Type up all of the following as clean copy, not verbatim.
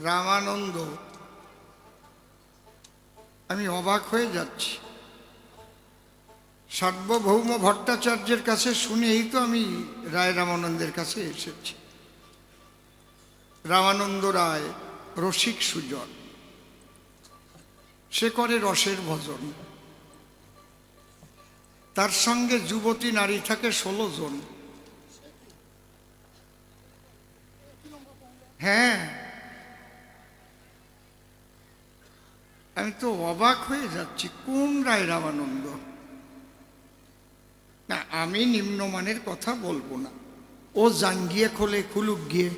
রামানন্দ, আমি অবাক হয়ে যাচ্ছি। সার্বভৌম ভট্টাচার্যের কাছে শুনেই তো আমি রায় রামানন্দের কাছে এসেছি। রামানন্দ রায় রসিক সুজন, সে করে রসের ভজন। তার সঙ্গে যুবতী নারী থাকে 16 জন। হ্যাঁ, আমি তো অবাক হয়ে যাচ্ছি, কোন রায় রামানন্দ? না, আমি নিম্নমানের কথা বলবো না। ও জাঙ্গিয়ে খোলে খুলুক গিয়ে,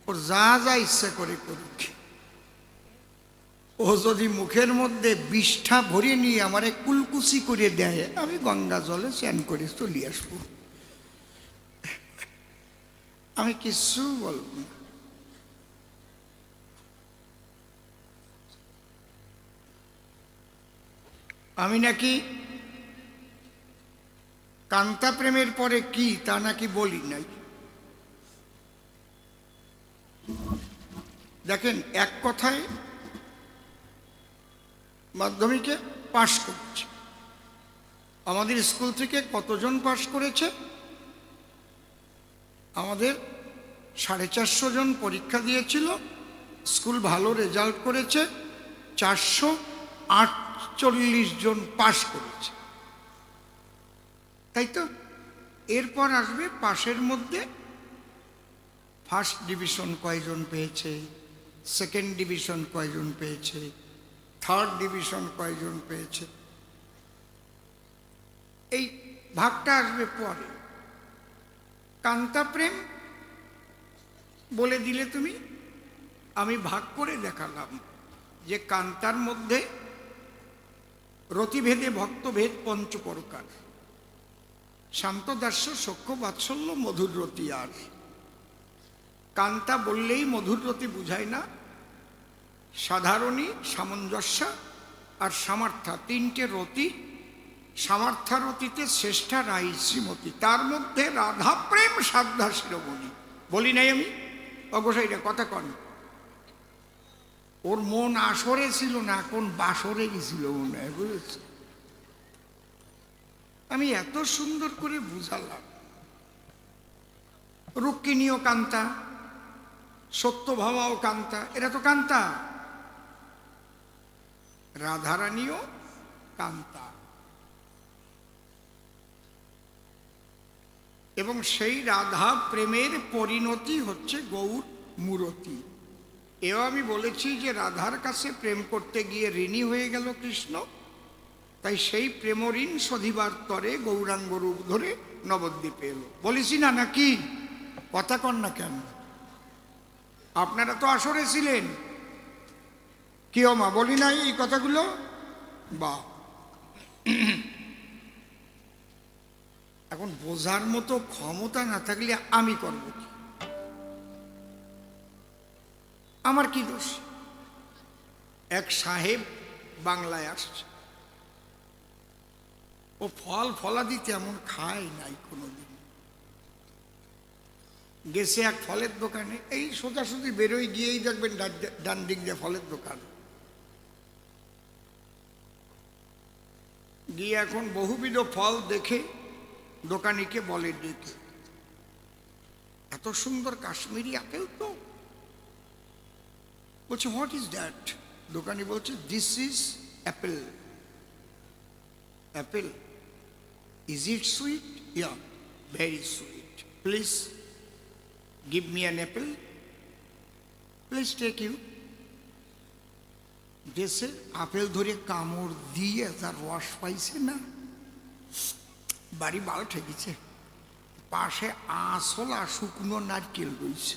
ওর যা যা ইচ্ছা করে করুক। ও যদি মুখের মধ্যে বিষ্ঠা ভরিয়ে নিয়ে আমারে কুলকুচি করে দেয়, আমি গঙ্গা জলে স্নান করে চলে আসবো, আমি কিছু বলবো না। আমি নাকি কান্তা প্রেমের পরে কি তা নাকি বলি নাই। দেখেন, এক কথায় মাধ্যমিকে পাশ করেছে। আমাদের স্কুল থেকে কতজন পাশ করেছে? আমাদের 450 জন পরীক্ষা দিয়েছিল, স্কুল ভালো রেজাল্ট করেছে, 448 জন পাশ করেছে, তাই তো? এরপর আসবে পাশের মধ্যে ফার্স্ট ডিভিশন কয়জন পেয়েছে, সেকেন্ড ডিভিশন কয়জন পেয়েছে, থার্ড ডিভিশন কয়জন পেয়েছে, এই ভাগটা আসবে পরে। কান্তা প্রেম বলে দিলে তুমি, আমি ভাগ করে দেখালাম যে কান্তার মধ্যে রতিভেদে ভক্তভেদ 5 প্রকার। শান্তদাস্য, সখ্য, বাৎসল্য, মধুর রতি। আর কান্তা বললেই মধুর রতি বুঝায় না, সাধারণী, সামঞ্জস্য আর সামার্থা, 3টে রতি। সামার্থারতিতে শ্রেষ্ঠা রাই শ্রীমতী, তার মধ্যে রাধা প্রেম সাধ্যা শিরোমণি। বলি নাই আমি? অগোসাইটা কথা কন। ওর মন আসরে ছিল না, কোন বাসরে গেছিল মনে হয়, বুঝেছ? আমি এত সুন্দর করে বুঝালাম। রুক্মিণীও কান্তা, সত্যভামাও কান্তা, এরা তো কান্তা। রাধারানীও কান্তা, এবং সেই রাধা প্রেমের পরিণতি হচ্ছে গৌর মূরতি। এও আমি বলেছি যে রাধার কাছে প্রেম করতে গিয়ে ঋণী হয়ে গেল কৃষ্ণ, তাই সেই প্রেম ঋণ শোধিবার তরে গৌরাঙ্গ রূপ ধরে নবদ্বীপে এলো। বলেছি না নাকি? কথা কন না কেন? আপনারা তো আসরে ছিলেন, কি মা বলি নাই এই কথাগুলো? বা এখন বোঝার মতো ক্ষমতা না থাকলে আমি করব কি? আমার কি দোষ? এক সাহেব বাংলায় আসছে, ও ফল ফলাদি তেমন খায় নাই কোনোদিন। গেছে এক ফলের দোকানে, এই সোজাসুজি বেরোয় গিয়েই দেখবেন ডান দিক দিয়ে ফলের দোকান। গিয়ে এখন বহুবিধ ফল দেখে দোকানিকে বলে ডেকে, এত সুন্দর কাশ্মীরি আপেল তো। বলছে হোয়াট ইজ দ্যাট? দোকানি বলছে this is Apple. Apple? Is it sweet? Yeah, very sweet. Please give me an apple, please take you। দেশে আপেল ধরে কামড় দিয়ে তার রস পাইছে না, বাড়ি বাল ঠেকেছে। পাশে আসলা শুকনো নারকেল রয়েছে।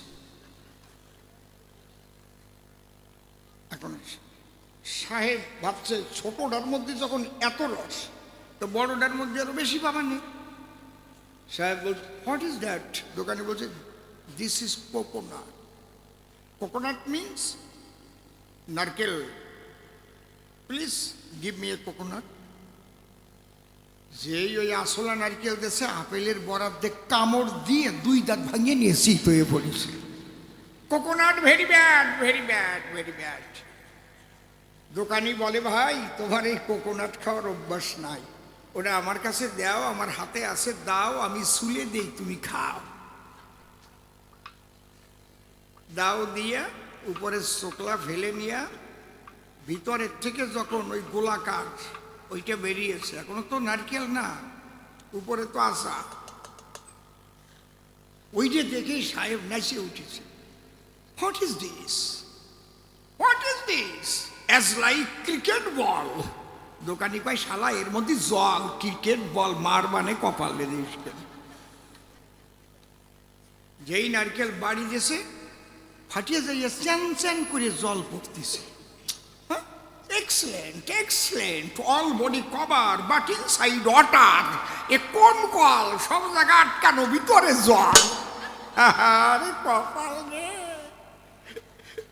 এখন সাহেব ভাবছে ছোটটার মধ্যে যখন এত রস, তো বড়টার মধ্যে আরো বেশি পাবানি। সাহেব বলছে হোয়াট ইজ দ্যাট? দোকানে বলছে this is coconut. Coconut means narkel. Please give me a coconut. যেই ওই আসলা নারকেল দেশে আপেলের বরাদ্দে কামড় দিয়ে 2 দাঁত ভাঙিয়ে নিয়ে শীত হয়ে পড়েছে। Coconut very bad, very bad, very bad. দোকানি বলে, ভাই তোমার এই কোকোনাট খাওয়ার অভ্যাস নাই, ওটা আমার কাছে দাও, আমার হাতে আছে, দাও, আমি সুলে দেই, তুমি খাও। দাও দিয়া উপরে শোকলা ফেলে নিয়া ভিতরের থেকে যখন ওই গোলাকার ওইটা বেরিয়েছে, এখনো তো নারকেল না, উপরে তো আসা, ওইটা দেখেই সাহেব নাচে উঠেছে। What is this, what is this, as like cricket ball. দোকানি কয়, শালা এর মধ্যে জল, ক্রিকেট বল, মার মানে কপাল বেঁধে। যেই নারকেল বাড়ি গেছে ফাটিয়ে যাইয়া চ্যান চ্যান করে জল পড়তেছে। Excellent, excellent, all body cover but inside water. এ কোন কল, সব জায়গা আটকানো, ভিতরে জল। আরে কপাল রে,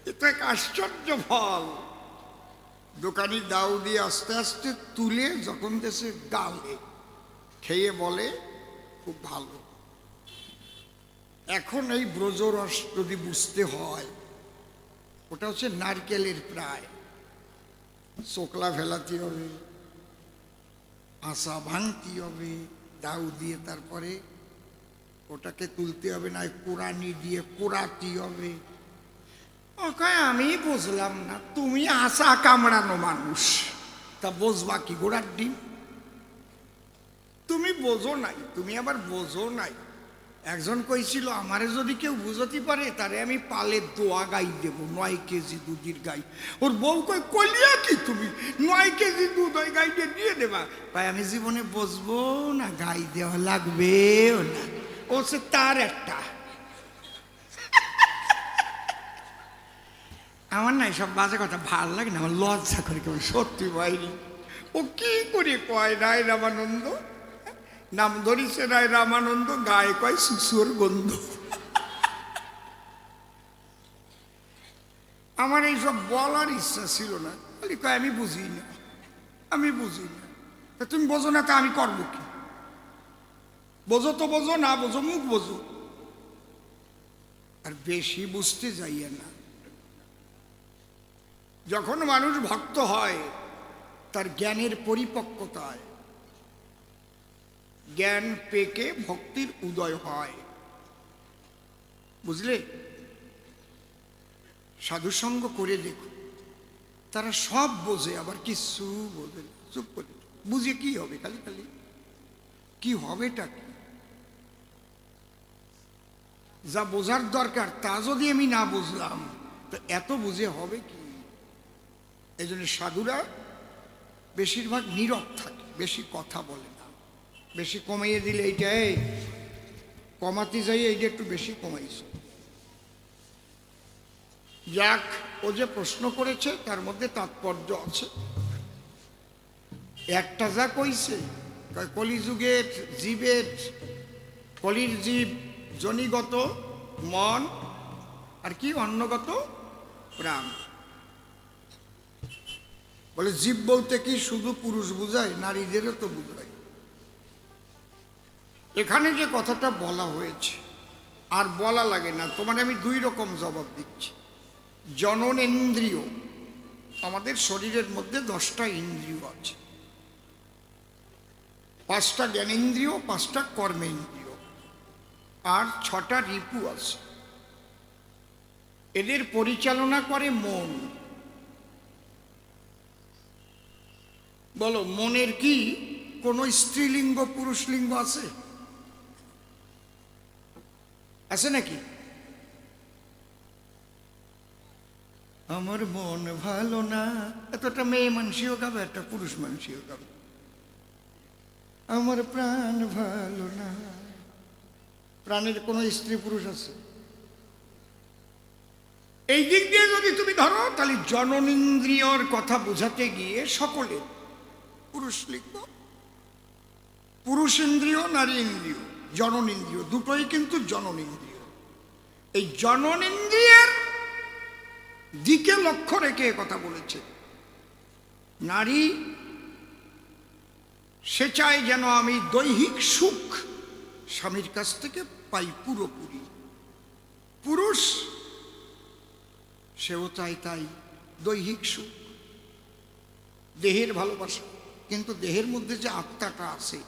এ তো এক আশ্চর্য ফল। দোকানি দাও দিয়ে আস্তে আস্তে তুলে যখন দেশে ডালে খেয়ে বলে, খুব ভালো। এখন এই ব্রজরস যদি বুঝতে হয়, ওটা হচ্ছে নারকেলের প্রায়। চোকলা ফেলাতে হবে, আশা ভাঙতে হবে, দাউ দিয়ে তারপরে ওটাকে তুলতে হবে, না কোরানি দিয়ে কোরাতে হবে। ওকে আমি বুঝলাম না, তুমি আশা কামড়ানো মানুষ, তা বুঝবা কি ঘোড়ার ডিম? তুমি বোঝো নাই, তুমি আবার বোঝো নাই। একজন কইছিল, আমারে যদি কেউ বুঝতে পারে তারে আমি পালের দোয়া গাই দেব, 9 কেজি দুধের গাই। ওর বউ কই, কইলিয়া কি তুমি 9 কেজি দুধ ওই গাইতে দিয়ে দেবা? ভাই আমি জীবনে বসবো না, গাই দেওয়া লাগবে না, ও সে তার একটা। আমার না সব বাজে কথা ভাল লাগে না, আমার লজ্জা করে কেমন, সত্যি বাইরে। ও কি করে কয় রায় রামানন্দ, নাম ধরিছে রায় রামানন্দ, গায়ে কয় শিশুর গন্ধ। আমার এইসব বলার ইচ্ছা ছিল না, খালি কয় আমি বুঝি না, আমি বুঝি না। তা তুমি বোঝো না, তা আমি করবো কি? বোঝো তো বোঝো, না বোঝো মুখ বোঝো। আর বেশি বুঝতে যাইয়ে না। যখন মানুষ ভক্ত হয়, তার জ্ঞানের পরিপক্কতায় জ্ঞান পেকে ভক্তির উদয় হয়, বুঝলে? সাধুসঙ্গ করে দেখো, তারা সব বোঝে, আবার কিছু বোঝে না, চুপ করে। বুঝে কি হবে? খালি খালি কি হবেটা কি? যা বোঝার দরকার তা যদি আমি না বুঝলাম, তো এত বুঝে হবে কি? এই জন্য সাধুরা বেশিরভাগ নীরব থাকে, বেশি কথা বলে না। বেশি কমাইয়ে দিলে এইটাই কমাতে যাই, এইটা একটু বেশি কমাইছে। যাক, ও যে প্রশ্ন করেছে তার মধ্যে তাৎপর্য আছে। একটা যা কইছে, কলিযুগের জীবের, কলির জীব জনিগত মন, আর কি অন্নগত প্রাণ। বলে জীব বলতে কি শুধু পুরুষ বুঝায়? নারীদেরও তো বুঝায়। এখানে যে কথাটা বলা হয়েছে আর বলা লাগে না, তোমার আমি 2 রকম জবাব দিচ্ছি। জননেন্দ্রিয়, আমাদের শরীরের মধ্যে 10টা ইন্দ্রিয় আছে, 5টা জ্ঞানেন্দ্রিয়, 5টা কর্মেন্দ্রিয়, আর 6টা রিপু আছে। এদের পরিচালনা করে মন। বলো, মনের কি কোনো স্ত্রীলিঙ্গ পুরুষলিঙ্গ আছে? আছে নাকি? আমার মন ভালো না, এতটা মেয়ে মানুষও গাবে, একটা পুরুষ মানুষও গাবে। আমার প্রাণ ভালো না, প্রাণের কোনো স্ত্রী পুরুষ আছে? এই দিক দিয়ে যদি তুমি ধরো, তাহলে জননেন্দ্রিয়র কথা বোঝাতে গিয়ে সকলে পুরুষলিঙ্গ, পুরুষেন্দ্রিয়, নারী ইন্দ্রিয়, জননেন্দ্রিয়, দুটোই কিন্তু জননেন্দ্রিয়। এই জননেন্দ্রিয়ের দিকে লক্ষ্য রেখে কথা বলেছে। নারী সে চায় যেন আমি দৈহিক সুখ স্বামীর কাছ থেকে পাই পুরোপুরি। পুরুষ সেও চাই তাই, দৈহিক সুখ, দেহের ভালোবাসা। কিন্তু দেহের মধ্যে যে আত্মাটা আছে,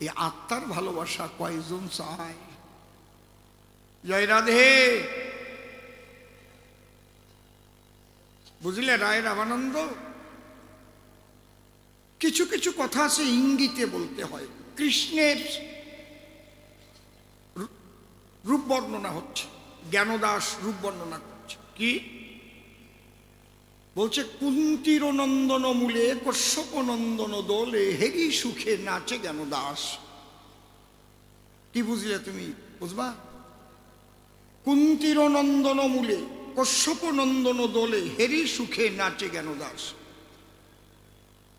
এই আত্মার ভালোবাসা কয়জন চায়? জয় রাধে। বুঝলে রায় রামানন্দ? কিছু কিছু কথা আছে ইঙ্গিতে বলতে হয়। কৃষ্ণের রূপ বর্ণনা হচ্ছে, জ্ঞানদাস রূপ বর্ণনা করছে। কি বলছে? কুন্তির নন্দন মূলে কশ্যপ নন্দন দোলে হেরি সুখে নাচে জ্ঞানদাস। কি বুঝলে তুমি? বুঝবা? কুন্তির নন্দন মূলে কশ্যপ নন্দন দোলে হেরি সুখে নাচে জ্ঞানদাস।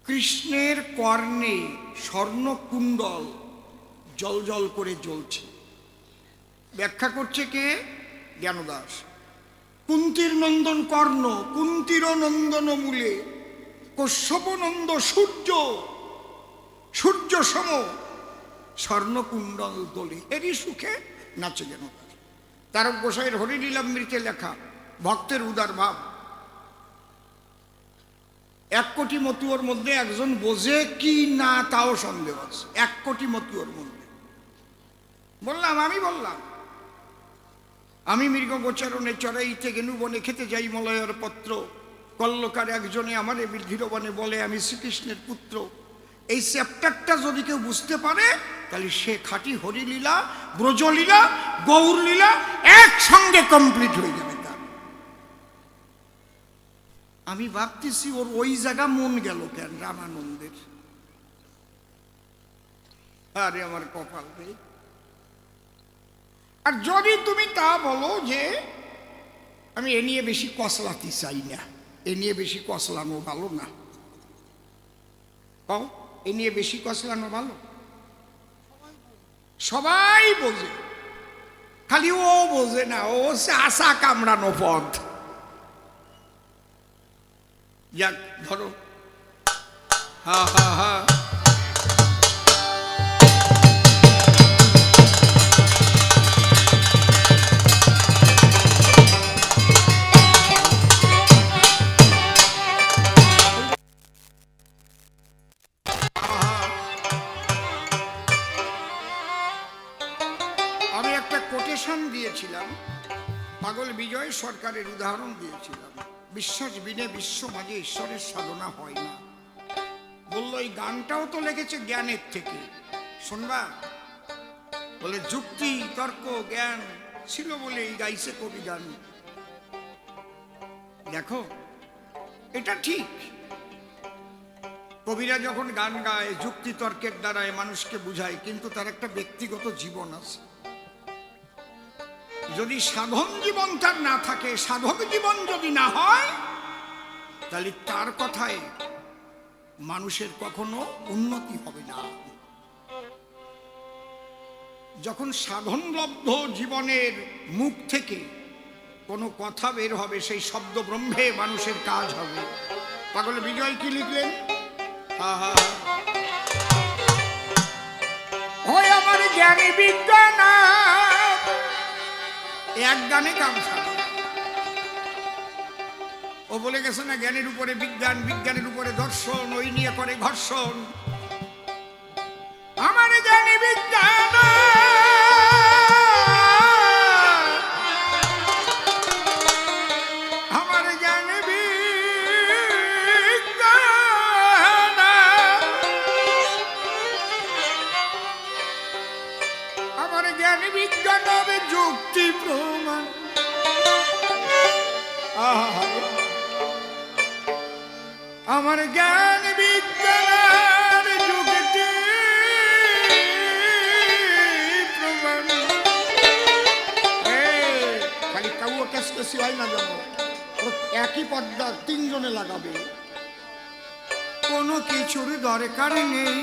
কৃষ্ণের কর্ণে স্বর্ণকুণ্ডল জল জল করে জ্বলছে। ব্যাখ্যা করছে কে? জ্ঞানদাস। কুন্তির নন্দন কর্ণ, কুন্তির নন্দন মূলে কশ্যপ নন্দ সূর্য, সূর্য সম স্বর্ণকুণ্ডল দোলে হেরি সুখে নাচে জ্ঞানদাস। তারক গোসাইয়ের হরিলীলামৃতে লেখা, ভক্তের উদার ভাব। 1 কোটি মতুয়ার মধ্যে একজন বোঝে কি না তাও সন্দেহ আছে। 1 কোটি মতুয়ার মধ্যে বললাম, আমি বললাম, আমি মৃগ গোচারণে চড়াইতে গেনু বনে খেতে যাই মলয়ের পত্র, কল্লকার একজনে আমারে বৃদ্ধির বনে বলে আমি শ্রীকৃষ্ণের পুত্র। এই চ্যাপ্টারটা যদি কেউ বুঝতে পারে তাহলে সে খাঁটি হরিলীলা, ব্রজলীলা, গৌরলীলা একসঙ্গে কমপ্লিট হয়ে যাবে তার। আমি ভাবতেছি ওর ওই জায়গা মন গেল কেন রামানন্দের? আরে আমার কপাল রে। আর যদি তুমি তা বলো যে আমি এ নিয়ে বেশি কসলাতে চাই না, এ নিয়ে বেশি কসলানো ভালো না, এ নিয়ে বেশি কসলানো ভালো। সবাই বোঝে, খালি ও বোঝে না, ও আশা কামড়ানো পথ। যাক ধরো, হা হা হা। দিয়েছিলাম, পাগল বিজয় সরকারের উদাহরণ দিয়েছিলাম। বিশ্বাস বিনে বিশ্ব মাঝে ঈশ্বরের সাধনা হয় না। বললো এই গানটাও তো লেগেছে জ্ঞানের থেকে, শুনবা? বলে যুক্তি তর্ক জ্ঞান ছিল বলে এই গাইছে কবি গান। দেখো এটা ঠিক, কবিরা যখন গান গায় যুক্তি তর্কের দ্বারায় মানুষকে বুঝায়, কিন্তু তার একটা ব্যক্তিগত জীবন আছে। যদি সাধন জীবন তার না থাকে, সাধক জীবন যদি না হয়, তাহলে তার কথায় মানুষের কখনো উন্নতি হবে না। যখন সাধনলব্ধ জীবনের মুখ থেকে কোনো কথা বের হবে, সেই শব্দ ব্রহ্মে মানুষের কাজ হবে। পাগল বিজয় কি লিখলেন? হয় আমার জ্ঞানী বিজ্ঞান, এক গানে কাম সারে। ও বলে গেছে না, জ্ঞানের উপরে বিজ্ঞান, বিজ্ঞানের উপরে দর্শন, ওই নিয়ে করে ঘর্ষণ। আমার জ্ঞানী বিজ্ঞান, আমার জ্ঞানী বিজ্ঞান, আমার জ্ঞানী বিজ্ঞান হবে যুক্তি প্রমাণ। আমার জ্ঞান বিজ্ঞান যুক্তি প্রমাণ। খালি কাউ কেসকেসি হয় না, যেন একই পর্দা 3 জনে লাগাবে। কোনো কিছুর দরকার নেই,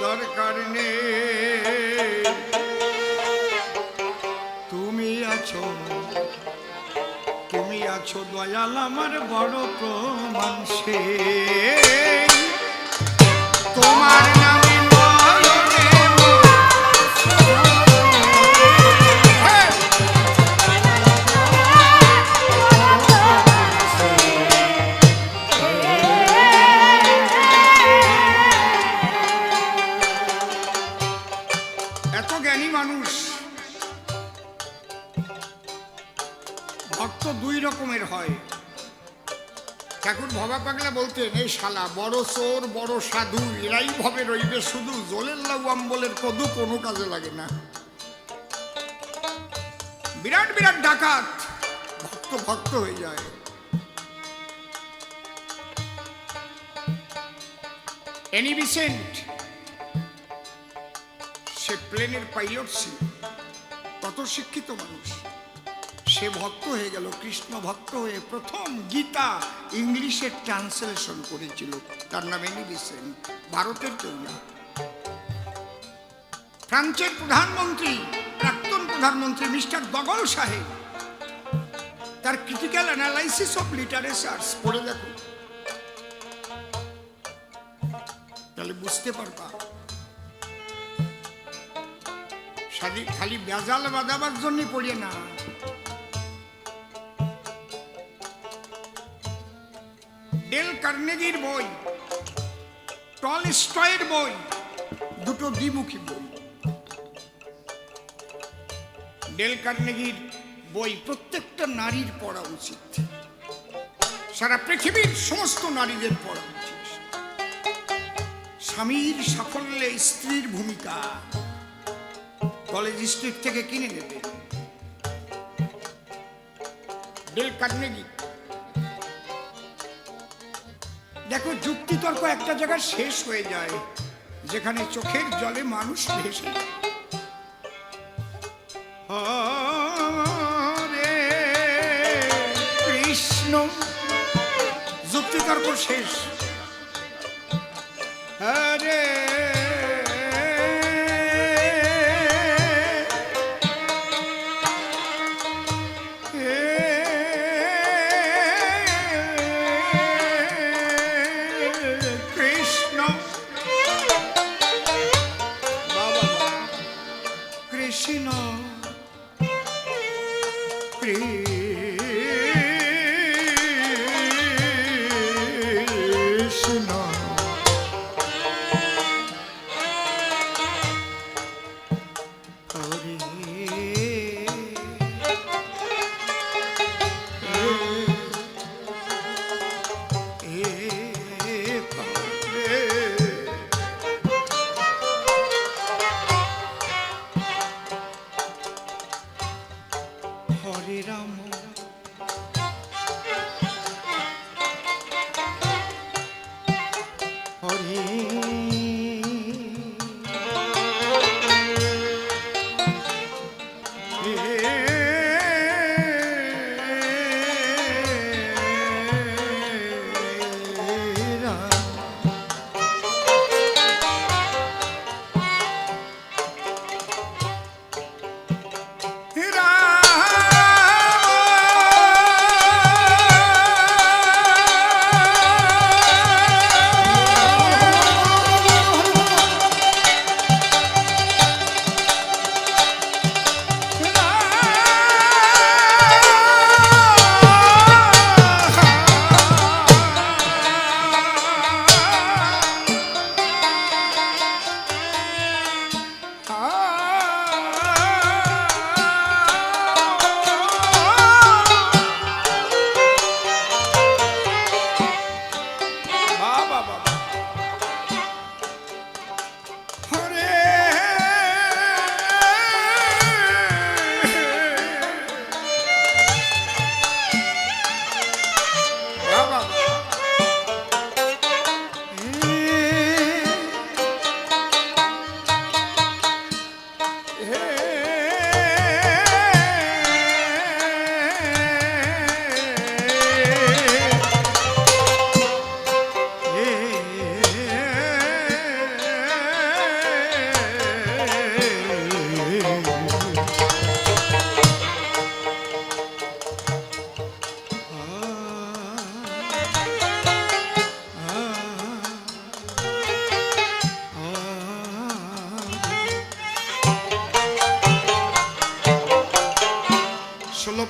দরকার নেই, তুমি আছো, তুমি আছো দয়াল আমার বড় প্রমাণ। সে তোমার নামে মানুষ। ভক্ত দুই রকমের হয়। ঠাকুর ভবা পাগলা বলতেন, এই শালা বড় চোর বড় সাধু এরাই ভবে রইবে শুধু, জলের লাউ আম্বলের কদু কোনো কাজে লাগে না। বিরাট বিরাট ডাকাত, ভক্ত ভক্ত হয়ে যায়। এনি বিসেন্ট, সে প্লেনের পাইলট ছিল, কত শিক্ষিত মানুষ, সে ভক্ত হয়ে গেল। কৃষ্ণ ভক্ত হয়ে প্রথম গীতা ইংলিশে ট্রান্সলেশন করেছিল, তার নাম এনি বিসেন্ট, ভারতের কেউ না। ফ্রান্সের প্রধানমন্ত্রী, প্রাক্তন প্রধানমন্ত্রী মিস্টার দগল সাহেব, তার ক্রিটিক্যাল অ্যানালাইসিস অফ লিটারেচার পড়ে দেখো, তাহলে বুঝতে পারবা। খালি বেজাল বাজাবার জন্য পড়ে না, ডেল কার্নেগির বই, টলস্টয়ের বই, দুটো দ্বিমুখী বই। ডেল কার্নেগির বই প্রত্যেকটা নারীর পড়া উচিত, সারা পৃথিবীর সমস্ত নারীদের পড়া উচিত। স্বামীর সাফল্যে স্ত্রীর ভূমিকা, কলেজ স্ট্রিট থেকে কিনে নেবে ডেল কার্নেগি। দেখো, যুক্তিতর্ক একটা জায়গায় শেষ হয়ে যায় যেখানে চোখের জলে মানুষ ভেসে যায়। হরে কৃষ্ণ, যুক্তিতর্ক শেষ। হরে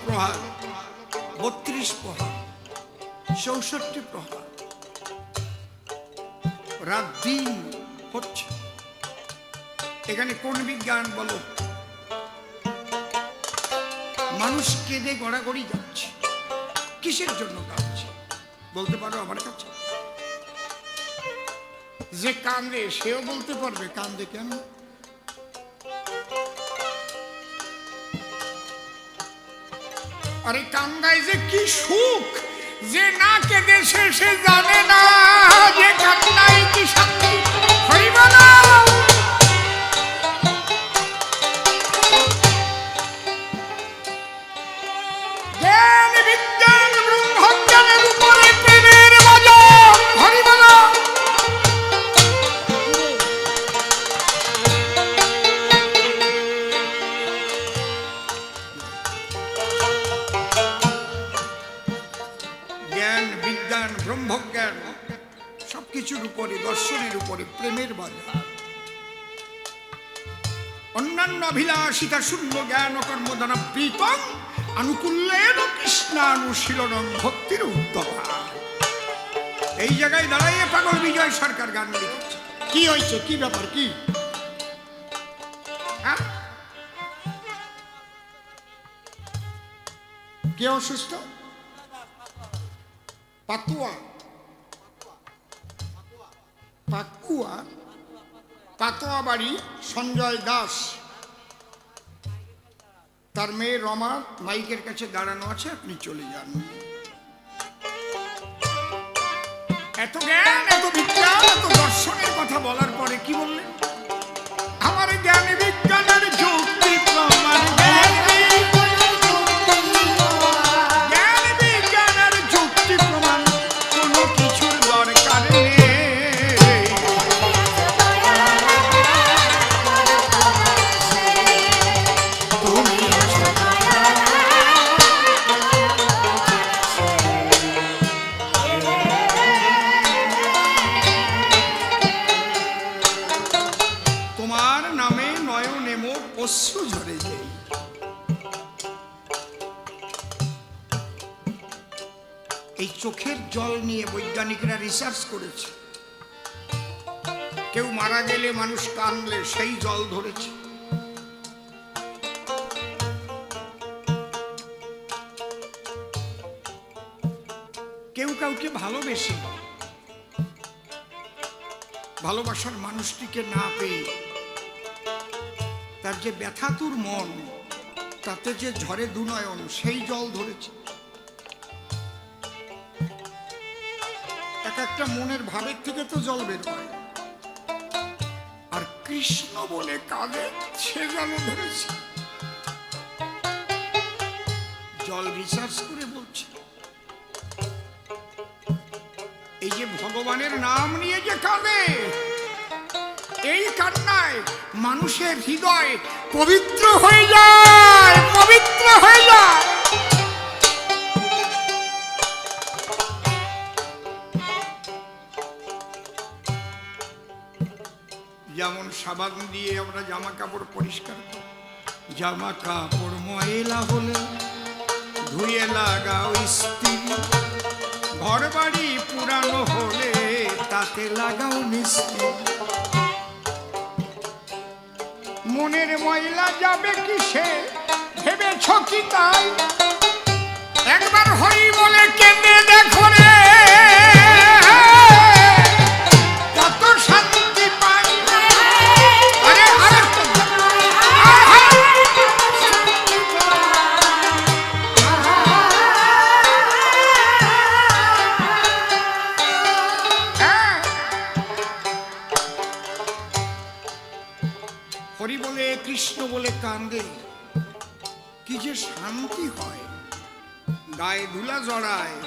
প্রহার, 32 প্রহার, 64 প্রহার, রাত দিন হচ্ছে। এখানে কোন বিজ্ঞান বলো, মানুষ কেঁদে গড়াগড়ি যাচ্ছে। কিসের জন্য কাঁদছে বলতে পারো আমার কাছে? যে কান্দে সেও বলতে পারবে কান্দে কেন। আরে কান্দায় যে কি সুখ, যে না কেঁদে সে জানে না যে কান্দায় কি শান্তি। হরিব না। জ্ঞান বিজ্ঞান ব্রহ্মজ্ঞানের উপরে প্রেমের বাজার। হরিব না। জ্ঞান বিজ্ঞান ব্রহ্মজ্ঞান সবকিছুর উপরে, দর্শনের উপরে প্রেমের বাজার। অন্যান্য অভিলাষিতা শূন্য জ্ঞান কর্মদান প্রীতম আনুকূল্যেন কৃষ্ণানুশীলনং ভক্তির উদ্যমা। এই জায়গায় দাঁড়াইয়ে পাগল বিজয় সরকার গান লিখেছে। কি হয়েছে, কি ব্যাপার, কি কে অসুস্থ? পাকুয়া পাকুয়া পাতোয়া বাড়ি সঞ্জয় দাস, তার মেয়ে রমা মাইকের কাছে দাঁড়ানো আছে, আপনি চলে যান। এত জ্ঞান, এত বিজ্ঞান, এত দর্শনের কথা বলার পরে কি বললেন? আমার জ্ঞান বিজ্ঞানের যুক্তি প্রমাণ, জ্ঞান বিজ্ঞানের যুক্তি প্রমাণ কোনো কিছুর দরকার নেই। অশ্রু ঝরে যায়। এই চোখের জল নিয়ে বৈজ্ঞানিকরা রিসার্চ করেছে। কেউ মারা গেলে, মানুষ কাঁদলে সেই জল ধরেছে। কেউ কাউকে ভালোবেসে ভালোবাসার মানুষটিকে না পেয়ে তার যে ব্যথাতুর মন, তাতে যে ঝরে দুনয়ন, সেই জল ধরেছে। এক একটা মনের ভাবের থেকে তো জল বের হয়। আর কৃষ্ণ বলে কাঁদে, সে জল ধরেছে। জল রিসার্চ করে বলছে, এই যে ভগবানের নাম নিয়ে যে কাঁদে, এই কান্নায় মানুষের হৃদয় পবিত্র হয়ে যায়, পবিত্র হয়ে যায়। যেমন সাবান দিয়ে আমরা জামা কাপড় পরিষ্কার করি, জামা কাপড় ময়লা হলে ধুয়ে লাগাও ইস্ত্রি, ঘর বাড়ি পুরানো হলে তাতে লাগাও মিস্ত্রি। মনের ময়লা যাবে কিসে ভেবেছ কি তাই? একবার হরি বলে কেঁদে দেখো রে, কত শান্তি পাই। আরে হরি বলে কৃষ্ণ বলে কান্দে, কি যে শান্তি হয়। গায়ে ধুলা জড়ায়,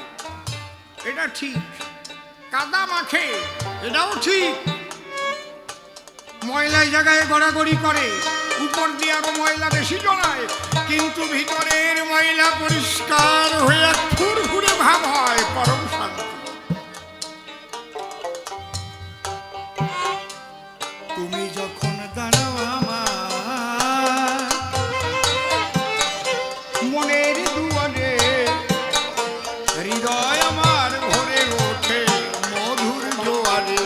এটা ঠিক। কাদা মাখে, এটাও ঠিক। ময়লায় জায়গায় গড়াগড়ি করে, উপর দিয়ে আরো ময়লা বেশি জড়ায়, কিন্তু ভিতরের ময়লা পরিষ্কার হয়ে ফুরফুরে ভাব হয়, পরম শান্তি। তুমি যখন দাঁড়াও আমার মনের দুয়ারে, হৃদয় আমার ভরে ওঠে মধুর জোয়ারে।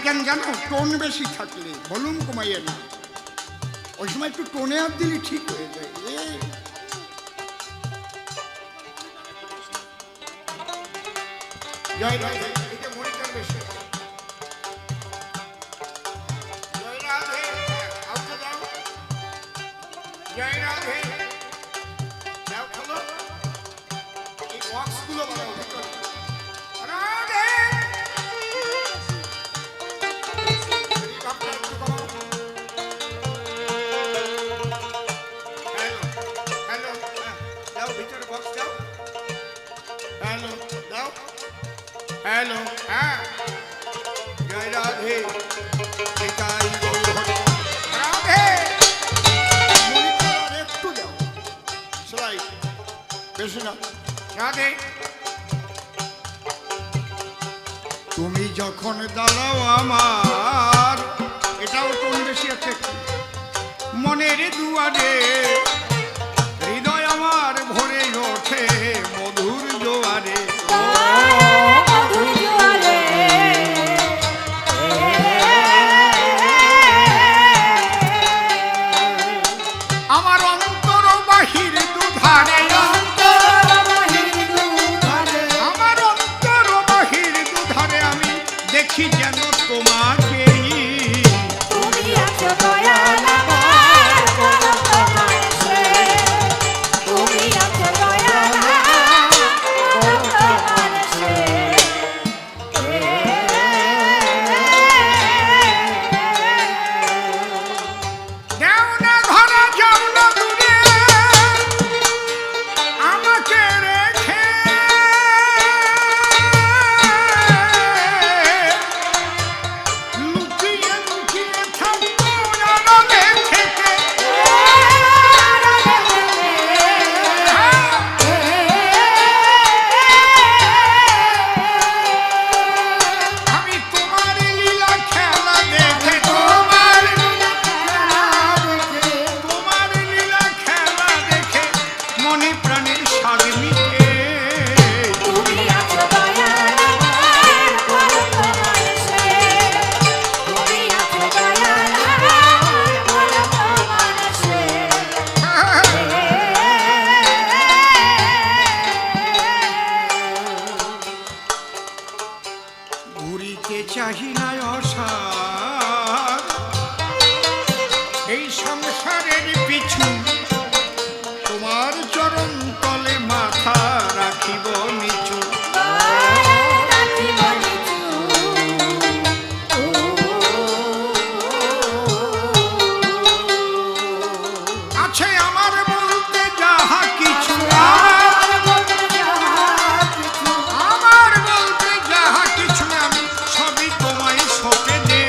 কেন জানো? টোন বেশি থাকলে, ভলিউম কমাইয়ে না, ওই সময় একটু টোনে হাত দিলে ঠিক হয়ে যায়। জয় রাধে, এটা মনিটর বেশি। জয় রাধে, আউটে দাও। জয় রাধে, দাও খোলো। এই বক্সগুলো বানাও ভিতরে। রাধে, এই ভাবটা একটু কমাও। হ্যালো, হ্যালো, দাও ভিতরে বক্স দাও। হ্যালো, দাও। হ্যালো, হ্যাঁ, জয় রাধে, এটাই গৌর হরি। রাধে, মনিটর আর একটু দাও, স্লাইড বেশি না। রাধে, তুমি যখন দাঁড়াও আমার, এটাও টোন বেশি আছে একটু, মনের দুয়ারে হৃদয় আমার ভরে ওঠে মধুর জোয়ারে। আমার অন্তর বাহির দুধারে, আমার অন্তর বাহির দুধারে আমি দেখি যেন তোমাকে। চাহি না অসার এই সংসারের পিছু, তোমার চরণ তলে মাথা রাখিব নিচু। আছে আমার বলতে যাহা কিছু, আমার বলতে যাহা কিছু আমি সবই তোমায় সঁপে দে।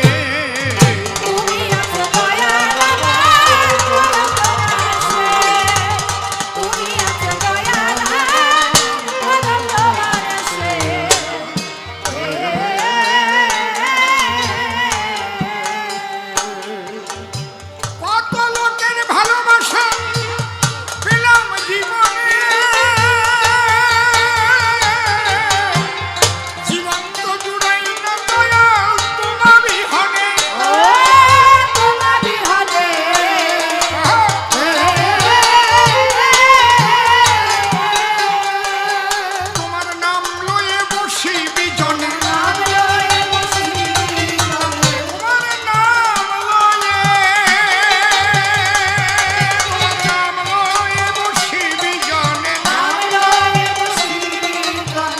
কত লোকের ভালোবাসা পেলাম জীবনে, জীবন তো জুড়াই না দয়াল তোমার বিহনে। তোমার নাম লয়ে বসি বিজনে, তোমার নাম লয়ে বসি বিজনে।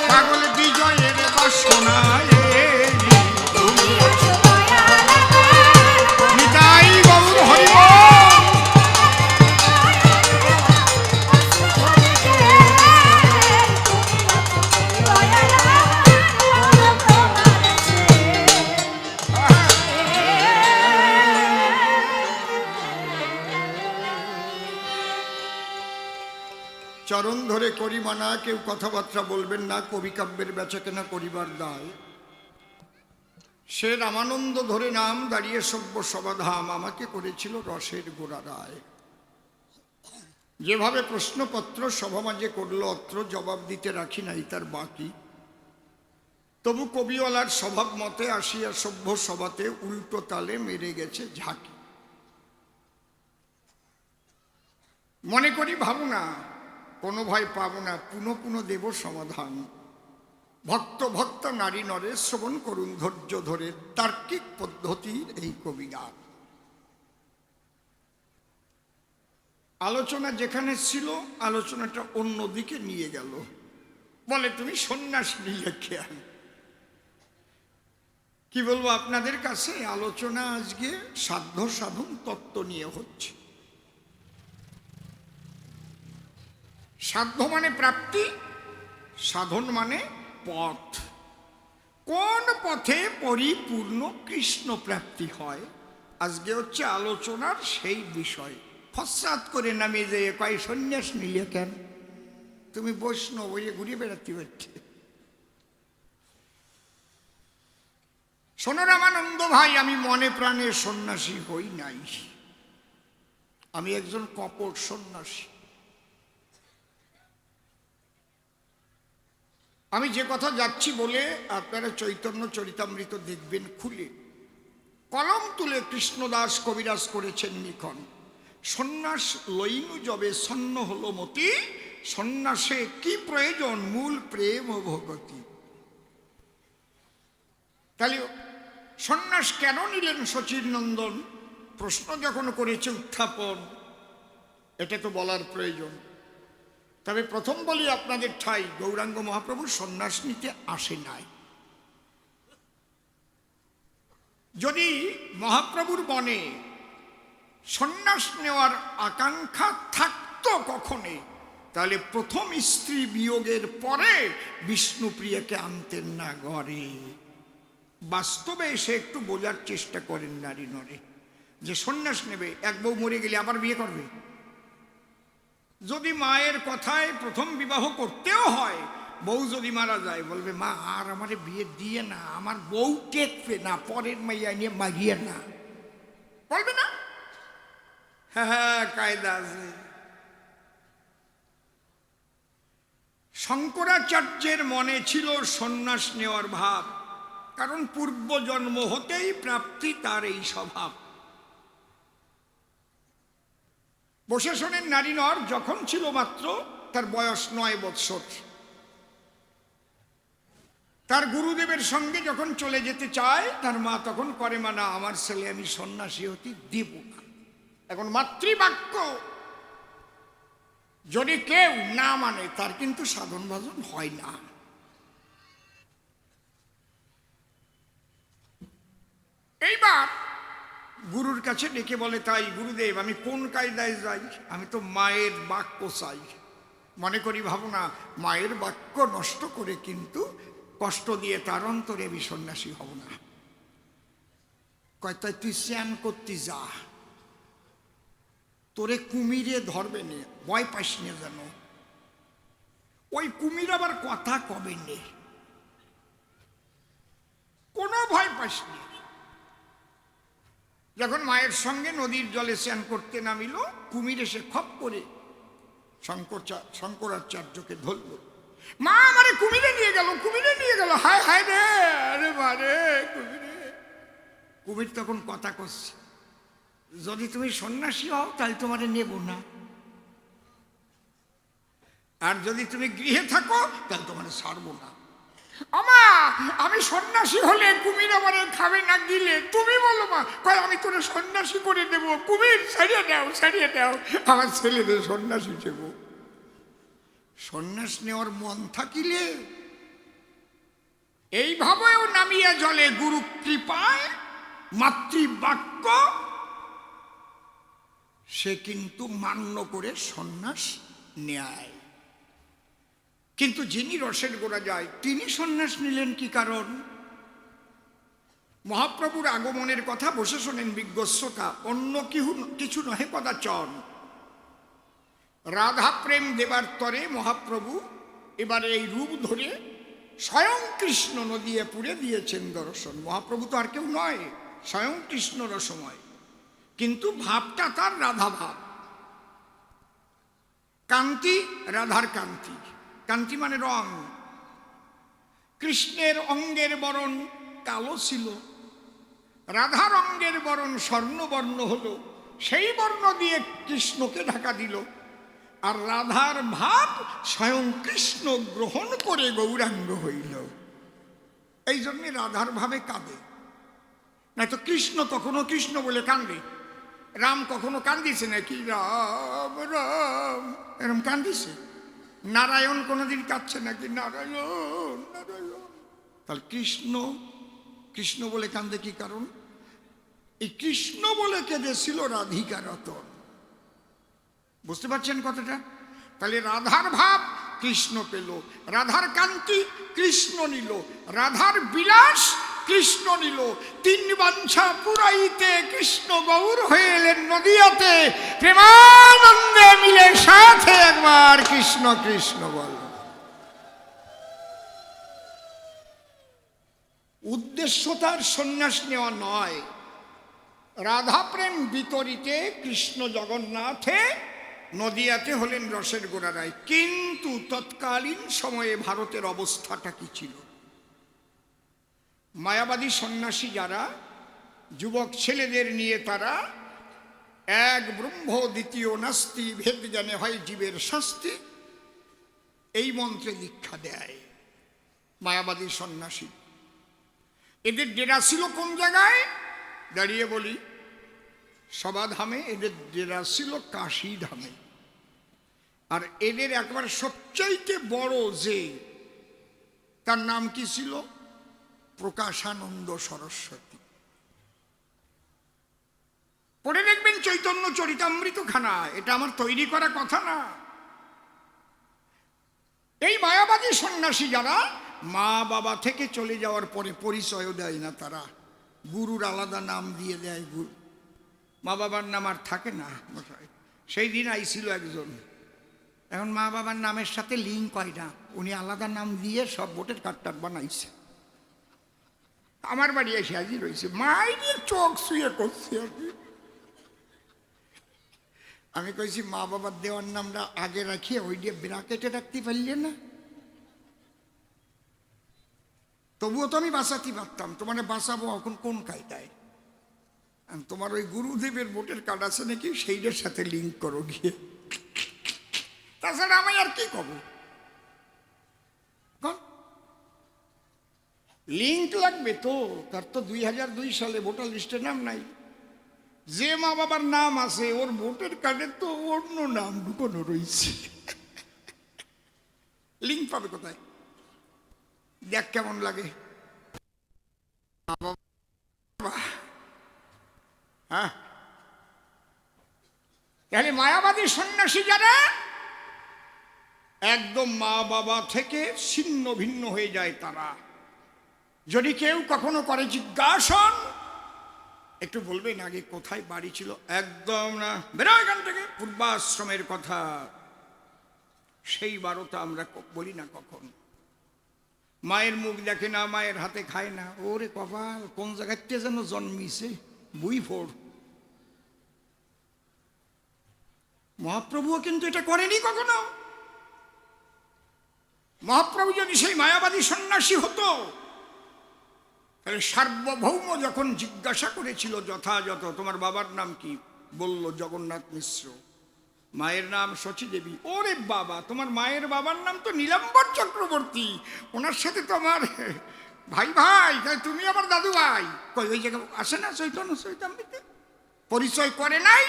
পাগল বিজয়ের বাসনায় নিতাই গৌর হরি বল। চরণ ধরে করি মানা, কেউ কথাবার্তা বলবেন না, কবি কাব্যের বেচাকেনা করিবার দায়। সে রামানন্দ ধরে নাম, দাঁড়িয়ে সভ্য সবাধাম, আমাকে করেছিল রসের গোড়া রায়। যেভাবে প্রশ্নপত্র সভা মাঝে করল অত্র, জবাব দিতে রাখি নাই তার বাকি। তবু কবিওয়ালার স্বভাব মতে আসিয়া সভ্য সভাতে উল্টো তালে মেরে গেছে ঝাঁকি। মনে করি ভাবনা, কোনো ভয় পাবো না, পুনঃ পুনঃ দেব সমাধান। ভক্ত ভক্ত নারী নরে শ্রবণ করুন ধৈর্য ধরে তার্কিক পদ্ধতির এই কবিগান। আলোচনা যেখানে ছিল আলোচনাটা অন্যদিকে নিয়ে গেল, বলে তুমি সন্ন্যাস নিয়ে খেয়াল। কি বলবো আপনাদের কাছে, আলোচনা আজকে সাধ্য সাধন তত্ত্ব নিয়ে হচ্ছে। সাধ্য মানে প্রাপ্তি, সাধন মানে পথ। কোন পথে পরিপূর্ণ কৃষ্ণ প্রাপ্তি হয়, আজকে হচ্ছে আলোচনার সেই বিষয়। ফসাদ করে নামিয়ে যেয়ে কয় সন্ন্যাস নিলে কেন, তুমি বৈষ্ণব হয়ে ঘুরে বেড়াতে হচ্ছে। শোনো রামানন্দ ভাই, আমি মনে প্রাণে সন্ন্যাসী হই নাই, আমি একজন কপট সন্ন্যাসী। আমি যে কথা যাচ্ছি বলে আপনারা চৈতন্য চরিতামৃত দেখবেন খুলে, কলম তুলে কৃষ্ণদাস কবিরাজ করেছেন লিখন, সন্ন্যাস লইনু যবে সন্ন হলো মতি, সন্ন্যাসে কি প্রয়োজন মূল প্রেম ও ভগতি। তাহলে সন্ন্যাস কেন নিলেন শচীর নন্দন, প্রশ্ন যখন করেছে উত্থাপন, এটা তো বলার প্রয়োজন। তবে প্রথম বলি আপনাদের ঠাই, গৌরাঙ্গ মহাপ্রভু সন্ন্যাস নিতে আসে নাই। যদি মহাপ্রভুর মনে সন্ন্যাস নেওয়ার আকাঙ্ক্ষা থাকতো কখনে, তাহলে প্রথম স্ত্রী বিয়োগের পরে বিষ্ণুপ্রিয়াকে আনতেন না ঘরে। বাস্তবে এসে একটু বোঝার চেষ্টা করেন নারী নরে, যে সন্ন্যাস নেবে, এক বউ মরে গেলে আবার বিয়ে করবে। যদি মায়ের কথায় প্রথম বিবাহ করতেও হয়, বউ যদি মারা যায় বলবে মা আর আমারে বিয়ে দিয়ে না, আমার বউ টেকবে না, পরের মাইয়া নিয়ে মাগিয়ে না, বলবে না? হ্যাঁ, কায়দা আছে। শঙ্করাচার্যের মনে ছিল সন্ন্যাস নেওয়ার ভাব, কারণ পূর্ব জন্ম হতেই প্রাপ্তি তার এই স্বভাব। বসে শোনেন, নারী নর যখন ছিল মাত্র তার বয়স 9 বৎসর, তার গুরুদেবের সঙ্গে যখন চলে যেতে চায়, তার মা তখন করে মানা, আমার ছেলে আমি সন্ন্যাসী হতে দেব না। এখন মাতৃবাক্য যদি কেউ না মানে, তার কিন্তু সাধন ভজন হয় না। এইবার গুরুর কাছে ডেকে বলে, তাই গুরুদেব আমি কোন কায়দায় যাই, আমি তো মায়ের বাক্য চাই। মনে করি ভাবনা, মায়ের বাক্য নষ্ট করে কিন্তু কষ্ট দিয়ে তার অন্তরে আমি সন্ন্যাসী হব না। কয় তাই তুই স্নান করতে যা, তোরে কুমিরে ধরবে নে, ভয় পাইস নে যেন। ওই কুমির আবার কথা কবে নে, কোনো ভয় পাইস নে। যখন মায়ের সঙ্গে নদীর জলে স্নান করতে নামিল, কুমির এসে খপ করে শঙ্করাচার্যকে ধরল। মা আমারে কুমিরে নিয়ে গেল, কুমিরে নিয়ে গেল, হায় হায় রে, আরে মারে কুমিরে। কুমির তখন কথা করছে, যদি তুমি সন্ন্যাসী হও তাহলে তোমারে নেব না, আর যদি তুমি গৃহে থাকো তাহলে তোমারে ছাড়বো না। আমা আমি সন্ন্যাসী হলে কুমির আমারে খাবে না গিলে, তুমি বলো মা। কয় আমি তোরে সন্ন্যাসী করে দেবো, কুমির ছাড়িয়ে দাও, ছাড়িয়ে দাও, আমার ছেলেদের সন্ন্যাসী দেব। সন্ন্যাস নেওয়ার মন থাকিলে এইভাবেও নামিয়া জলে গুরু কৃপায় মাতৃবাক্য সে কিন্তু মান্য করে সন্ন্যাস নেয়। কিন্তু যিনি রসের গোড়া যায় তিনি সন্ন্যাস নিলেন কি কারণ? মহাপ্রভুর আগমনের কথা বসে শোনেন বিজ্ঞ শ্রোতা, অন্য কিছু নহে কদাচন। রাধা প্রেম দেবার তরে মহাপ্রভু এবারে এই রূপ ধরে স্বয়ং কৃষ্ণ নদিয়ে পুরে দিয়েছেন দর্শন। মহাপ্রভু তো আর কেউ নয়, স্বয়ং কৃষ্ণ রসময়, কিন্তু ভাবটা তার রাধা ভাব। কান্তি রাধার কান্তি, কান্তি মানে রং। কৃষ্ণের অঙ্গের বরণ কালো ছিল, রাধার অঙ্গের বরণ স্বর্ণবর্ণ হলো, সেই বর্ণ দিয়ে কৃষ্ণকে ঢাকা দিল। আর রাধার ভাব স্বয়ং কৃষ্ণ গ্রহণ করে গৌরাঙ্গ হইল। এই জন্যে রাধার ভাবে কাঁদে, না তো কৃষ্ণ কখনো কৃষ্ণ বলে কান্দে? রাম কখনো কান্দিছে নাকি? রাম রাম এরম কান্দিছে? নারায়ণ কোনোদিন কাঁদছে নাকি? নারায়ণ নারায়ণ। তাহলে কৃষ্ণ কৃষ্ণ বলে কান্দে কি কারণ? এই কৃষ্ণ বলে কেঁদেছিল রাধিকা রতন। বুঝতে পারছেন কথাটা? তাহলে রাধার ভাব কৃষ্ণ পেল, রাধার কান্তি কৃষ্ণ নিল, রাধার বিলাস কৃষ্ণ নিল। তিন বাঞ্ছা পুরাইতে কৃষ্ণ গৌর হয়ে এলেন নদিয়াতে, প্রেমানন্দে মিলে সাথে একবার কৃষ্ণ কৃষ্ণ বল। উদ্দেশ্য তার সন্ন্যাস নেওয়া নয়, রাধা প্রেম বিতরিতে কৃষ্ণ জগন্নাথে নদিয়াতে হলেন রসের গোড়ারায়। কিন্তু তৎকালীন সময়ে ভারতের অবস্থাটা কি ছিল? মায়াবাদী সন্ন্যাসী যারা, যুবক ছেলেদের নিয়ে তারা এক ব্রহ্ম দ্বিতীয় নাস্তি, ভেদ জ্ঞানে হয় জীবের শাস্তি, এই মন্ত্রে দীক্ষা দেয় মায়াবাদী সন্ন্যাসী। এদের ডেরা ছিল কোন জায়গায়? দাঁড়িয়ে বলি, সবাধামে। এদের ডেরা ছিল কাশী ধামে। আর এদের একবার সবচাইতে বড় যে, তার নাম কি ছিল? প্রকাশানন্দ সরস্বতী। পড়ে দেখবেন চৈতন্য চরিতামৃত খানা, এটা আমার তৈরি করা কথা না। এই মায়াবাদী সন্ন্যাসী যারা মা বাবা থেকে চলে যাওয়ার পরে পরিচয়ও দেয় না, তারা গুরুর আলাদা নাম দিয়ে দেয়। গুরু, মা বাবার নাম আর থাকে না। সেই দিন আইছিল একজন, এখন মা বাবার নামের সাথে লিঙ্ক হয় না, উনি আলাদা নাম দিয়ে সব ভোটের কার্ড বানাইছে। আমার বাড়ি এসে হাজির রয়েছে, মায়ের চোখ শুয়ে করছে আর কি। আমি কইছি মা বাবার দেওয়ার নামটা আগে রাখিয়ে ওই দিয়ে ব্রাকেটে রাখতে পারলে না? তবুও তো আমি বাঁচাতে পারতাম, তোমার বাঁচাবো এখন কোন কায়দায়? তোমার ওই গুরুদেবের ভোটের কার্ড আছে নাকি, সেইটার সাথে লিঙ্ক করো গিয়ে। তাছাড়া আমি আর কি কব? লিঙ্ক লাগবে তো, তার তো 2002 সালে ভোটার লিস্টে নাম নাই। যে মা বাবার নাম আছে ওর ভোটার কার্ডে তো অন্য নাম ঢুকানো রয়েছে, লিঙ্ক পাবে কোথায়? দেখ কেমন লাগে। হ্যাঁ, তাহলে মায়াবাদী সন্ন্যাসী যারা একদম মা বাবা থেকে ছিন্ন ভিন্ন হয়ে যায়, তারা যদি কেউ কখনো করে জিজ্ঞাসন, একটু বলবেন আগে কোথায় বাড়ি ছিল? একদম না, বেরো এখান থেকে, পূর্বাশ্রমের কথা। সেই বারোটা আমরা বলি না কখন। মায়ের মুখ দেখে না, মায়ের হাতে খায় না। ওরে কপাল, কোন জায়গাতে যেন জন্মিছে, বুই ফোড়। মহাপ্রভুও কিন্তু এটা করেনি কখনো। মহাপ্রভু যদি সেই মায়াবাদী সন্ন্যাসী হতো, তাহলে সার্বভৌম যখন জিজ্ঞাসা করেছিল যথাযথ, তোমার বাবার নাম কি? বলল জগন্নাথ মিশ্র। মায়ের নাম শচী দেবী। ওরে বাবা, তোমার মায়ের বাবার নাম তো নীলাম্বর চক্রবর্তী, ওনার সাথে তোমার ভাই ভাই, তুমি আমার দাদু ভাই। কই ওই জায়গায় আসে না চৈতন্য চৈতামৃতে? পরিচয় করে নাই।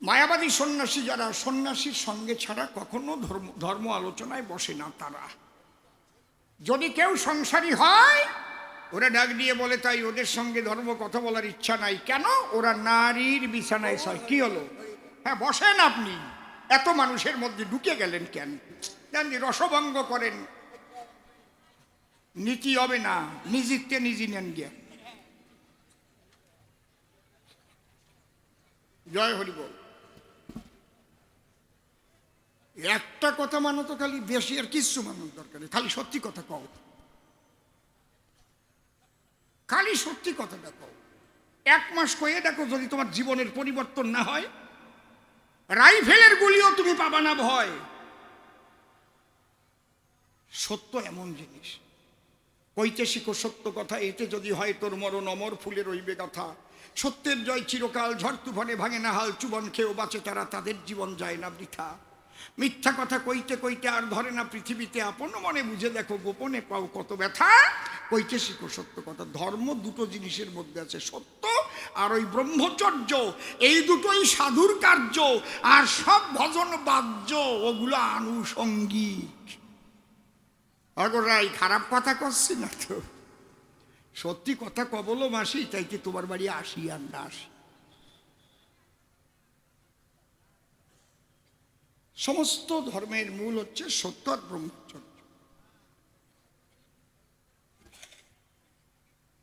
মায়াবাদী সন্ন্যাসী যারা, সন্ন্যাসীর সঙ্গে ছাড়া কখনো ধর্ম আলোচনায় বসে না তারা। যদি কেউ সংসারী হয়, ওরা ডাক দিয়ে বলে তাই ওদের সঙ্গে ধর্ম কথা বলার ইচ্ছা নাই। কেন? ওরা নারীর বিছানায় শয়। কি হলো? হ্যাঁ বসেন, আপনি এত মানুষের মধ্যে ঢুকে গেলেন কেন? জানি রসভঙ্গ করেন, নীতি হবে না, নিজিতে নিজে নেন গিয়া। জয় হরি বল। একটা কথা মানো তো, খালি বেশি আর কিচ্ছু মানার দরকার নেই, খালি সত্যি কথা কও, খালি সত্যি কথাটা কও। 1 মাস কয়ে দেখো, যদি তোমার জীবনের পরিবর্তন না হয়, রাইফেলের গুলিও তুমি পাবা না ভয়। সত্য এমন জিনিস, কইতে শিখো সত্য কথা, এতে যদি হয় তোর মরণ অমর ফুলে রইবে কথা। সত্যের জয় চিরকাল, ঝড় তুফানে ভাঙে না হাল, চুবন খেয়েও বাঁচে তারা, তাদের জীবন যায় না বৃথা। মিথ্যা কথা কইতে কইতে আর ধরে না পৃথিবীতে, আপন মনে বুঝে দেখো গোপনে পাও কত ব্যথা। কইতে শিখো সত্য কথা। ধর্ম দুটো জিনিসের মধ্যে আছে, সত্য আর ওই ব্রহ্মচর্য, এই দুটোই সাধুর কার্য। আর সব ভজন বাহ্য, ওগুলো আনুষঙ্গিক। অগরাই খারাপ কথা করছি না তো, সত্যি কথা কবলো মাসি, তাইতে তোমার বাড়ি আসি আর না আসি। সমস্ত ধর্মের মূল হচ্ছে সত্য আর ব্রহ্মচর্য।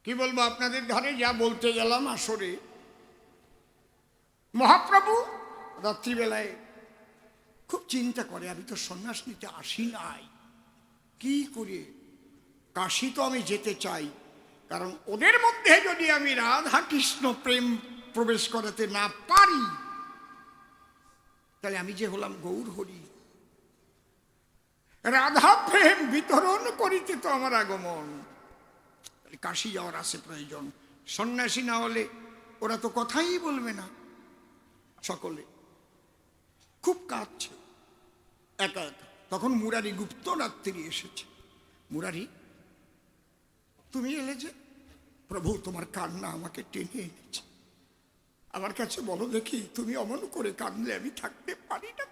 কি বলবো আপনাদের, ধারে যা বলতে গেলাম আসরে, মহাপ্রভু রাত্রিবেলায় খুব চিন্তা করে, আমি তো সন্ন্যাস নিতে আসি নাই, কি করে কাশী তো আমি যেতে চাই, কারণ ওদের মধ্যে যদি আমি রাধা কৃষ্ণ প্রেম প্রবেশ করাতে না পারি, তাহলে আমি যে হলাম গৌর হরি, রাধা প্রেম বিতরণ করিতে তো আমার আগমন, কাশী যাওয়ার আছে প্রয়োজন। সন্ন্যাসী না হলে ওরা তো কথাই বলবে না, সকলে খুব কাঁদছে একা একা। তখন মুরারি গুপ্ত রাত্রি এসেছে। মুরারি, তুমি এলে যে? প্রভু, তোমার কান্না আমাকে টেনে এনেছে, আমার কাছে বলো দেখি, তুমি অমন করে কাঁদলে আমি থাকতে পারি না।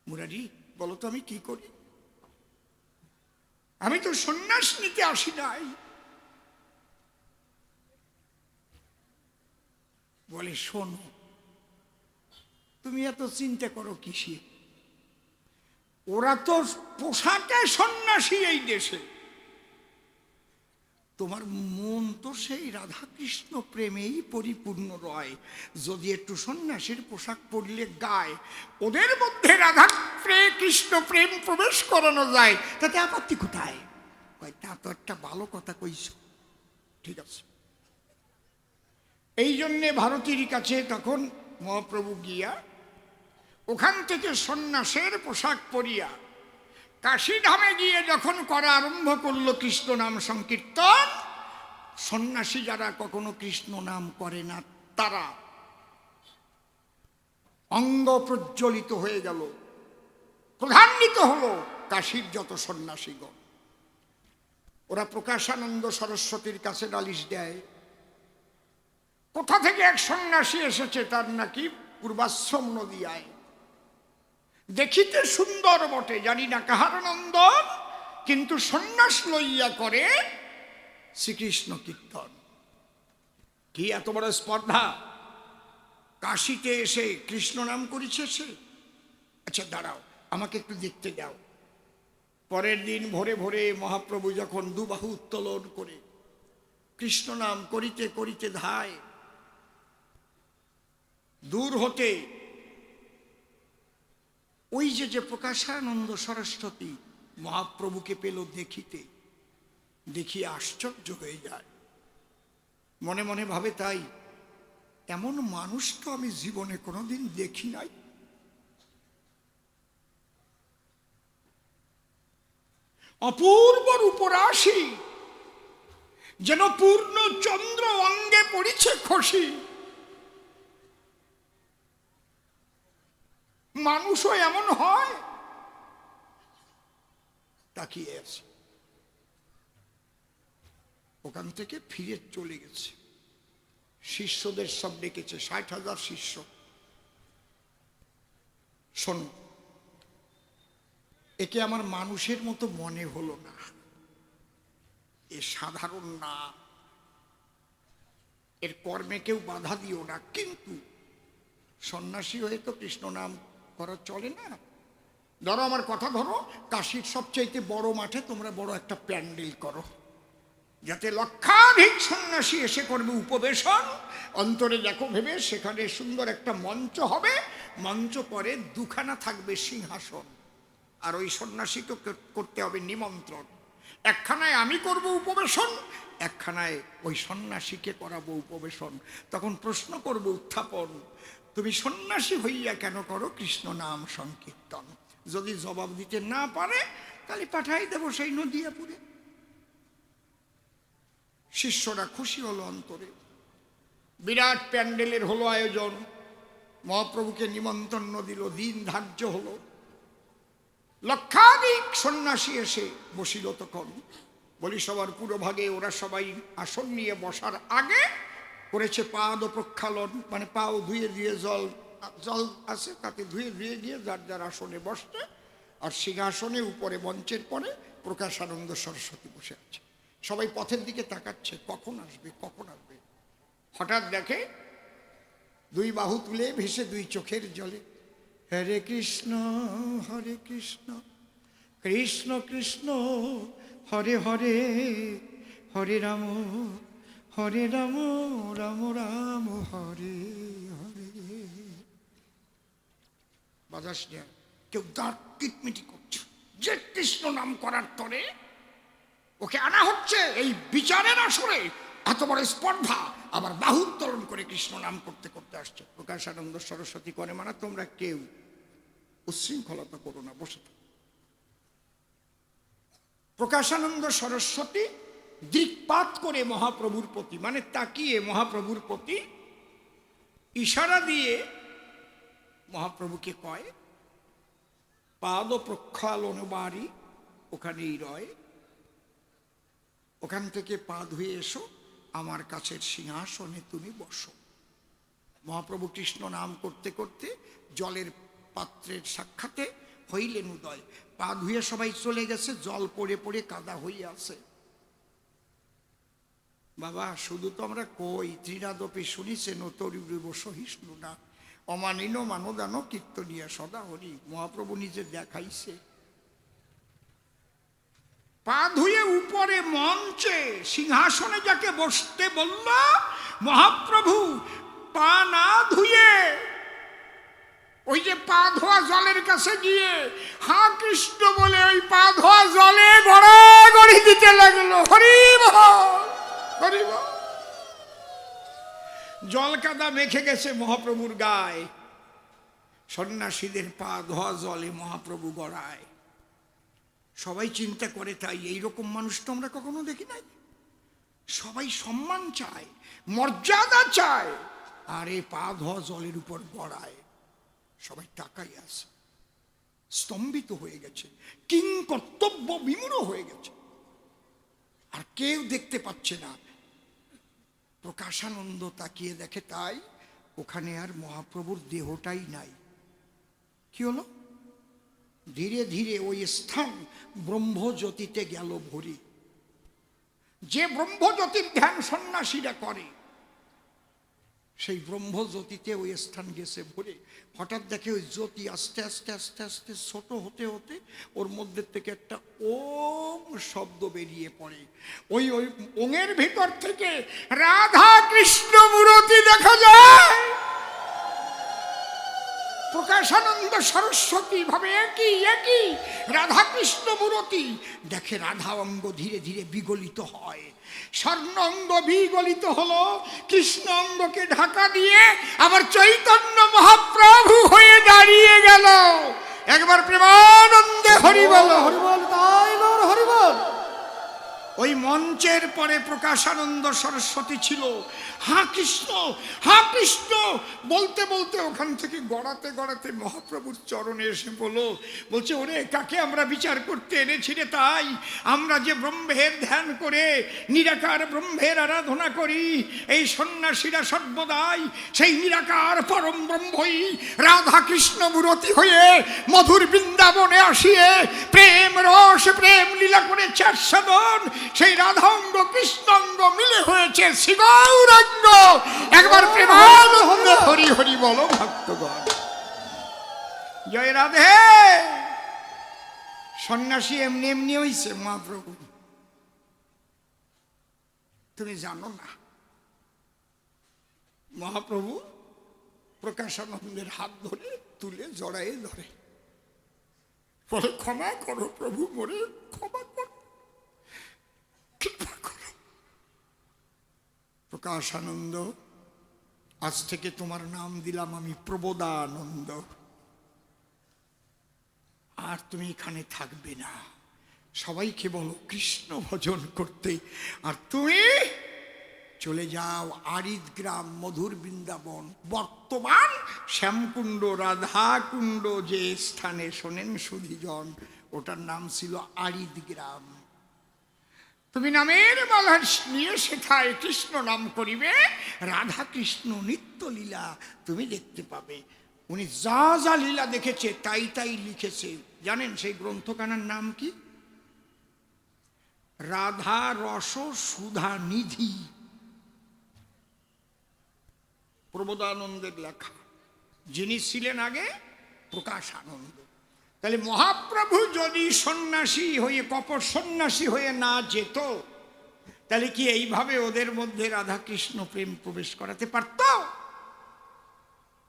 মুরারি, বলো তো আমি কি করি? আমি তো সন্ন্যাস নিতে আসি নাই। বলে, শোনো, তুমি এত চিন্তা করো কিসে? ওরা তো পোশাকে সন্ন্যাসী এই দেশে, তোমার মন তো সেই রাধাকৃষ্ণ প্রেমেই পরিপূর্ণ রয়। যদি একটু সন্ন্যাসীর পোশাক পরলে গায়ে ওদের মধ্যে রাধা কৃষ্ণ প্রেম প্রবেশ করানো যায়, তাতে আপত্তি কোথায়? তা তো একটা ভালো কথা কইছ, ঠিক আছে। এই জন্যে ভারতীর কাছে তখন মহাপ্রভু গিয়া ওখান থেকে সন্ন্যাসের পোশাক পরিয়া কাশীধামে গিয়ে যখন করা আরম্ভ করলো কৃষ্ণ নাম সংকীর্তন, সন্ন্যাসী যারা কখনো কৃষ্ণ নাম করে না, তারা অঙ্গ প্রজ্বলিত হয়ে গেল, প্রধান্বিত হলো কাশীর যত সন্ন্যাসীগণ। ওরা প্রকাশানন্দ সরস্বতীর কাছে নালিশ দেয়, কোথা থেকে এক সন্ন্যাসী এসেছে, তার নাকি পূর্বাশ্রম নদিয়ায়, দেখিতে সুন্দর বটে, জানি না কাহার নন্দন, কিন্তু সন্ন্যাস লইয়া করে শ্রীকৃষ্ণ কীর্তন। কি এত বড় স্পর্ধা! কাশীতে এসে কৃষ্ণ নাম করেছে সে। আচ্ছা দাঁড়াও, আমাকে একটু দেখতে দাও। পরের দিন ভোরে ভোরে মহাপ্রভু যখন দুবাহু উত্তোলন করে কৃষ্ণ নাম করিতে করিতে ধায়, দূর হতে ওই যে প্রকাশানন্দ সরস্বতী মহাপ্রভুকে পেল দেখিতে, দেখিয়ে আশ্চর্য হয়ে যায়। মনে মনে ভাবে, তাই এমন মানুষ তো আমি জীবনে কোনোদিন দেখি নাই। অপূর্ব রূপরাশি, যেন পূর্ণ চন্দ্র অঙ্গে পড়িছে খসি। মানুষও এমন হয়? তাকিয়ে আছে। ওখান থেকে ফিরে চলে গেছে, শিষ্যদের সব ডেকেছে, 60,000 শিষ্য। শোনো, একে আমার মানুষের মতো মনে হলো না, এ সাধারণ না, এর কর্মে কেউ বাধা দিও না, কিন্তু সন্ন্যাসী হয়ে তো কৃষ্ণ নাম করা চলে না। ধরো, আমার কথা ধরো, কাশীর সবচাইতে বড় মাঠে তোমরা বড় একটা প্যান্ডেল করো, যাতে লক্ষাধিক সন্ন্যাসী এসে করবে উপবেশন। অন্তরে দেখো ভেবে, সেখানে সুন্দর একটা মঞ্চ হবে, মঞ্চ পরে দুখানা থাকবে সিংহাসন, আর ওই সন্ন্যাসীকে করতে হবে নিমন্ত্রণ। একখানায় আমি করব উপবেশন, একখানায় ওই সন্ন্যাসীকে করাবো উপবেশন। তখন প্রশ্ন করব, উত্থাপন, তুমি সন্ন্যাসী হইয়া কেন করো কৃষ্ণ নাম সংকীর্তন? যদি জবাব দিতে না পারে তাহলে পাঠাই দেব সেই নদিয়াপুরে। শিষ্যরা খুশি হলো অন্তরে। বিরাট প্যান্ডেলের হলো আয়োজন, মহাপ্রভুকে নিমন্ত্রণ দিল, দিন ধার্য হলো। লক্ষাধিক সন্ন্যাসী এসে বসিল। তখন বলি সবার পুরোভাগে ওরা সবাই আসন নিয়ে বসার আগে করেছে পাদ প্রক্ষালন, মানে পাও ধুয়ে দিয়ে জল আছে তাতে ধুয়ে গিয়ে যার যার আসনে বসছে। আর সিংহাসনে উপরে মঞ্চের পরে প্রকাশানন্দ সরস্বতী বসে আছে। সবাই পথের দিকে তাকাচ্ছে, কখন আসবে কখন আসবে। হঠাৎ দেখে দুই বাহু তুলে ভেসে দুই চোখের জলে হরে কৃষ্ণ কৃষ্ণ কৃষ্ণ হরে হরে, হরে রাম রাম রাম হরে হরে। বাজাস না, কেউ দাঁত কিটমিটি করছে যে কৃষ্ণ নাম করার তরে ওকে আনা হচ্ছে এই বিচারের আসরে। এত বড় স্পর্ধা, আবার বাহু উত্তোলন করে কৃষ্ণ নাম করতে করতে আসছে। প্রকাশানন্দ সরস্বতী করে মানা তোমরা কেউ উচ্ছৃঙ্খলতা করো না, বসে থাকো। প্রকাশানন্দ সরস্বতী দৃকপাত করে মহাপ্রভুর প্রতি, মানে তাকিয়ে মহাপ্রভুর প্রতি ইশারা দিয়ে মহাপ্রভুকে কয় পাদ প্রক্ষালন বাড়ি ওখানেই রয়, ওখান থেকে পা ধুয়ে এসো, আমার কাছের সিংহাসনে তুমি বসো। মহাপ্রভু কৃষ্ণ নাম করতে করতে জলের পাত্রের সাক্ষাতে হইলেন উদয়। পা ধুয়ে সবাই চলে গেছে, জল পড়ে পড়ে কাদা হয়ে আছে। বাবা শুধু তো আমরা কই, ত্রিনাদপি শুনিছে নতরিব সহিষ্ণু না, অমানিন মানদান কীর্তনিয়া সদা হরি। মহাপ্রভু নিজে দেখাইছে। পা ধুয়ে উপরে মঞ্চে সিংহাসনে যাকে বসতে বলল, মহাপ্রভু পা না ধুয়ে ওই যে পা ধোয়া জলের কাছে গিয়ে হা কৃষ্ণ বলে ওই পা ধোয়া জলে গড়াগড়ি দিতে লাগলো। হরি হরি। জল কাদা মেখে গেছে মহাপ্রভুর গায়ে। সন্ন্যাসীদের পা ধোয়া জলে মহাপ্রভু গড়ায়। সবাই চিন্তা করে তাই এইরকম মানুষ তো আমরা কখনো দেখি নাই। সবাই সম্মান চায়, মর্যাদা চায়, আর এই পা ধোয়া জলের উপর গড়ায়। সবাই তাকাই আছে, স্তম্ভিত হয়ে গেছে, কিং কর্তব্য বিমূঢ় হয়ে গেছে, আর কেউ দেখতে পাচ্ছে না। প্রকাশানন্দ তাকিয়ে দেখে তাই ওখানে আর মহাপ্রভুর দেহটাই নাই। কি হলো? ধীরে ধীরে ওই স্থান ব্রহ্মজ্যোতিতে গেল ভরি। যে ব্রহ্মজ্যোতির ধ্যান সন্ন্যাসীরা করে, সেই ব্রহ্মজ্যোতিতে ওই স্থান গেছে ভরে। হঠাৎ দেখে ওই জ্যোতি আস্তে আস্তে আস্তে আস্তে ছোট হতে হতে ওর মধ্যে থেকে একটা ওম শব্দ বেরিয়ে পড়ে। ওই ওই ওঙের ভিতর থেকে রাধা কৃষ্ণ মূর্তি দেখা যায়। প্রকাশানন্দ সরস্বতী ভাবে একই একই রাধা কৃষ্ণ মূর্তি। দেখে রাধা অঙ্গ ধীরে ধীরে বিগলিত হয়, স্বর্ণ অঙ্গ বিগলিত হলো, কৃষ্ণ অঙ্গকে ঢাকা দিয়ে আবার চৈতন্য মহাপ্রভু হয়ে দাঁড়িয়ে গেল। একবার প্রেমানন্দে হরি বল, হরি বল, তাই গৌর হরি বল। ওই মঞ্চের পরে প্রকাশানন্দ সরস্বতী ছিল। হা কৃষ্ণ বলতে বলতে ওখান থেকে গড়াতে গড়াতে মহাপ্রভুর চরণে এসে বলছে ওরে কাকে আমরা বিচার করতে এনেছি রে? তাই আমরা যে ব্রহ্মের ধ্যান করে নিরাকার ব্রহ্মের আরাধনা করি, এই সন্ন্যাসীরা সর্বদাই সেই নিরাকার পরম ব্রহ্মই রাধা কৃষ্ণ মূর্তি হয়ে মধুর বৃন্দাবনে আসিয়ে প্রেম রস প্রেম লীলা করে চারসাধন সেই রাধাঙ্গ কৃষ্ণাঙ্গ মিলে হয়েছে শ্রীগৌরাঙ্গ। একবার প্রেমানন্দ হরি হরি বলো ভক্তগণ, জয় রাধে। সন্ন্যাসী এমনি এমনি হইছে মহাপ্রভু, তুমি জানো না? মহাপ্রভু প্রকাশানন্দের হাত ধরে তুলে জড়াইয়ে ধরে বলে ক্ষমা করো প্রভু, মোরে ক্ষমা করো, ক্ষমা করো। প্রকাশানন্দ, আজ থেকে তোমার নাম দিলাম আমি প্রবোদানন্দ। আর তুমি এখানে থাকবে না, সবাইকে বলো কৃষ্ণ ভজন করতে, আর তুমি চলে যাও আরিদ গ্রাম মধুর বৃন্দাবন, বর্তমান শ্যামকুণ্ড রাধাকুণ্ড যে স্থানে শোনেন সুধীজন, ওটার নাম ছিল আরিদ গ্রাম। তুমি নামের মালা নিয়ে সেথায় কৃষ্ণ নাম করিবে, রাধা কৃষ্ণ নিত্য লীলা তুমি দেখতে পাবে। উনি যা যা লীলা দেখেছে তাই তাই লিখেছে। জানেন সেই গ্রন্থখানার নাম কি? রাধা রস সুধা নিধি, প্রবোধানন্দের লেখা। যিনি ছিলেন আগে প্রকাশ আনন্দ। তাহলে মহাপ্রভু যদি সন্ন্যাসী হয়ে, কপট সন্ন্যাসী হয়ে না যেত, তাহলে কি এইভাবে ওদের মধ্যে রাধা কৃষ্ণ প্রেম প্রবেশ করাতে পারত?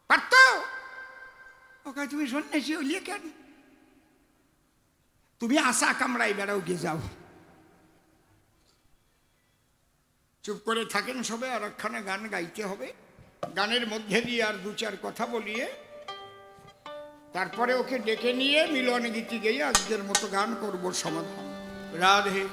পারত? ওকে তুমি সন্ন্যাসী হলিয়ে কেন? তুমি আশা কামড়াই বেড়াও গিয়ে যাও। চুপ করে থাকেন সবে, আর একখানা গান গাইতে হবে। গানের মধ্যে দিয়ে আর দু চার কথা বলিয়ে তারপরে ওকে ডেকে নিয়ে মিলন গীতি গেয়ে আজকের মতো গান করব সমাধান। রাধে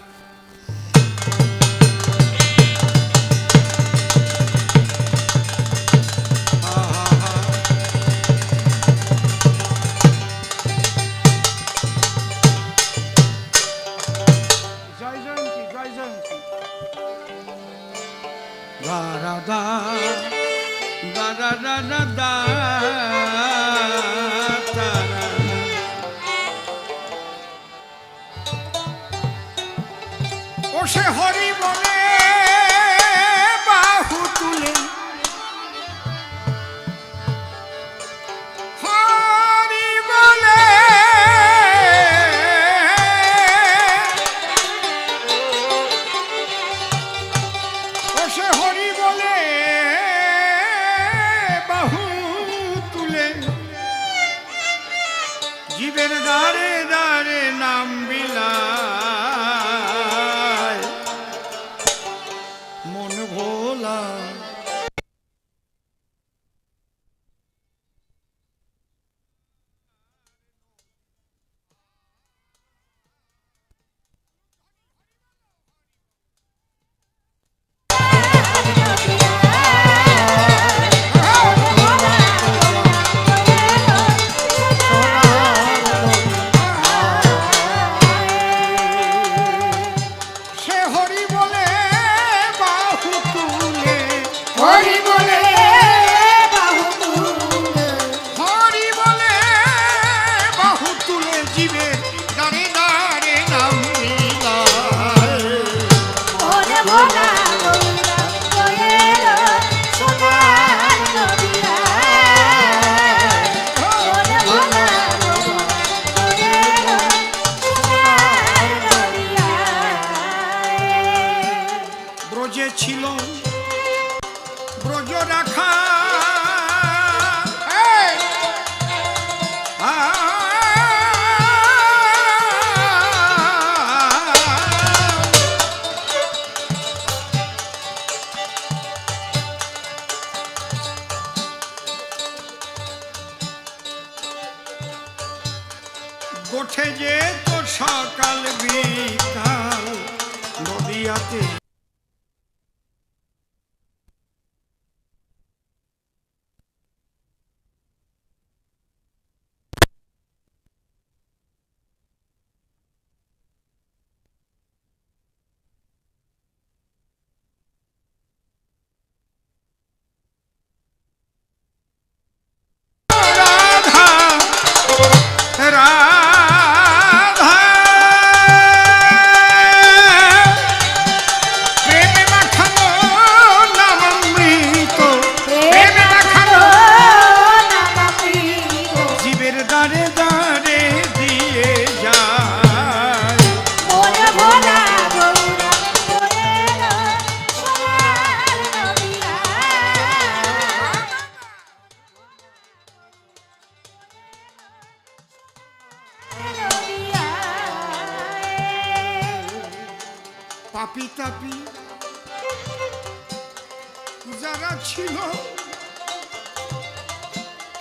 জয় জয়ন্তী, জয় জয়ন্তী। Radha da da da da da ও সে হরি বলে বাহু তুলে, হরি বলে ও সে হরি বলে জীবের দ্বারে দ্বারে নাম বিলায় মন ভোলা। ছিল ব্রজ রাখা গোঠে যে তো সকাল বিকাল নদিয়াতে পাপি তাপি যারা ছিল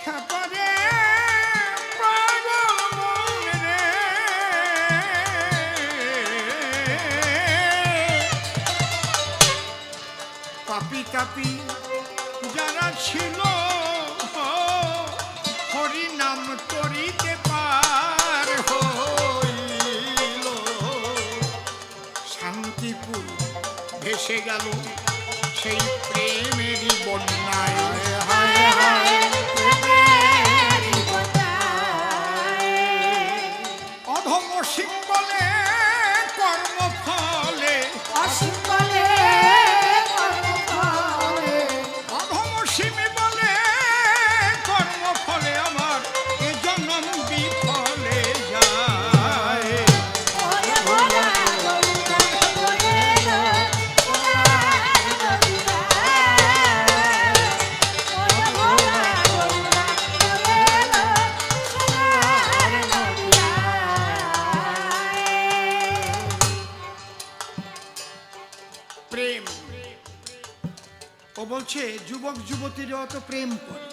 খেপারে পাগল মন রে তাপি যারা ছিল হরি নাম করিতে পার হইল, শান্তিপুর ভেসে গেল সেই প্রেমেরই বন্যায়। হায় হায় অধম অসীম বলে কর্মফলে, অসীম বলে অধম অসীম বলে কর্মফলে আমার এ জন্ম বিফলে যায়। প্রেম, ও বলছে যুবক যুবতীরাও তো প্রেম করে।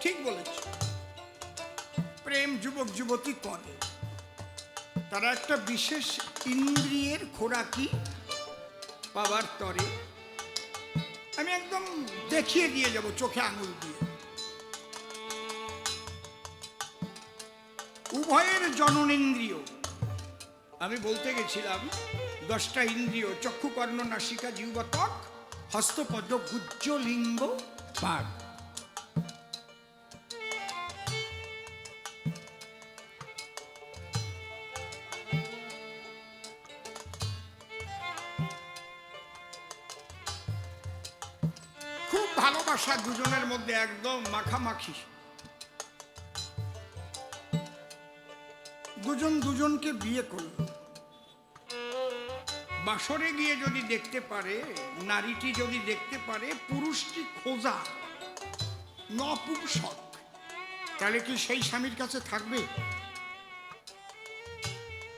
ঠিক বলেছে, প্রেম যুবক যুবতী করে, তারা একটা বিশেষ ইন্দ্রিয়ের খোরাকি পাবার তরে। আমি একদম দেখিয়ে দিয়ে যাব চোখে আঙুল দিয়ে। উভয়ের জননেন্দ্রিয়, আমি বলতে গেছিলাম 10টা ইন্দ্রিয়, চক্ষু কর্ণ নাসিকা জিহ্বা ত্বক হস্তপদ গুজ্জ লিঙ্গ পাদ। খুব ভালোবাসা দুজনের মধ্যে, একদম মাখামাখি। দুজন দুজনকে বিয়ে করল। বাসরে গিয়ে যদি দেখতে পারে, নারীটি যদি দেখতে পারে পুরুষটি খোঁজা নপুংসক, তাহলে কি সেই স্বামীর কাছে থাকবে?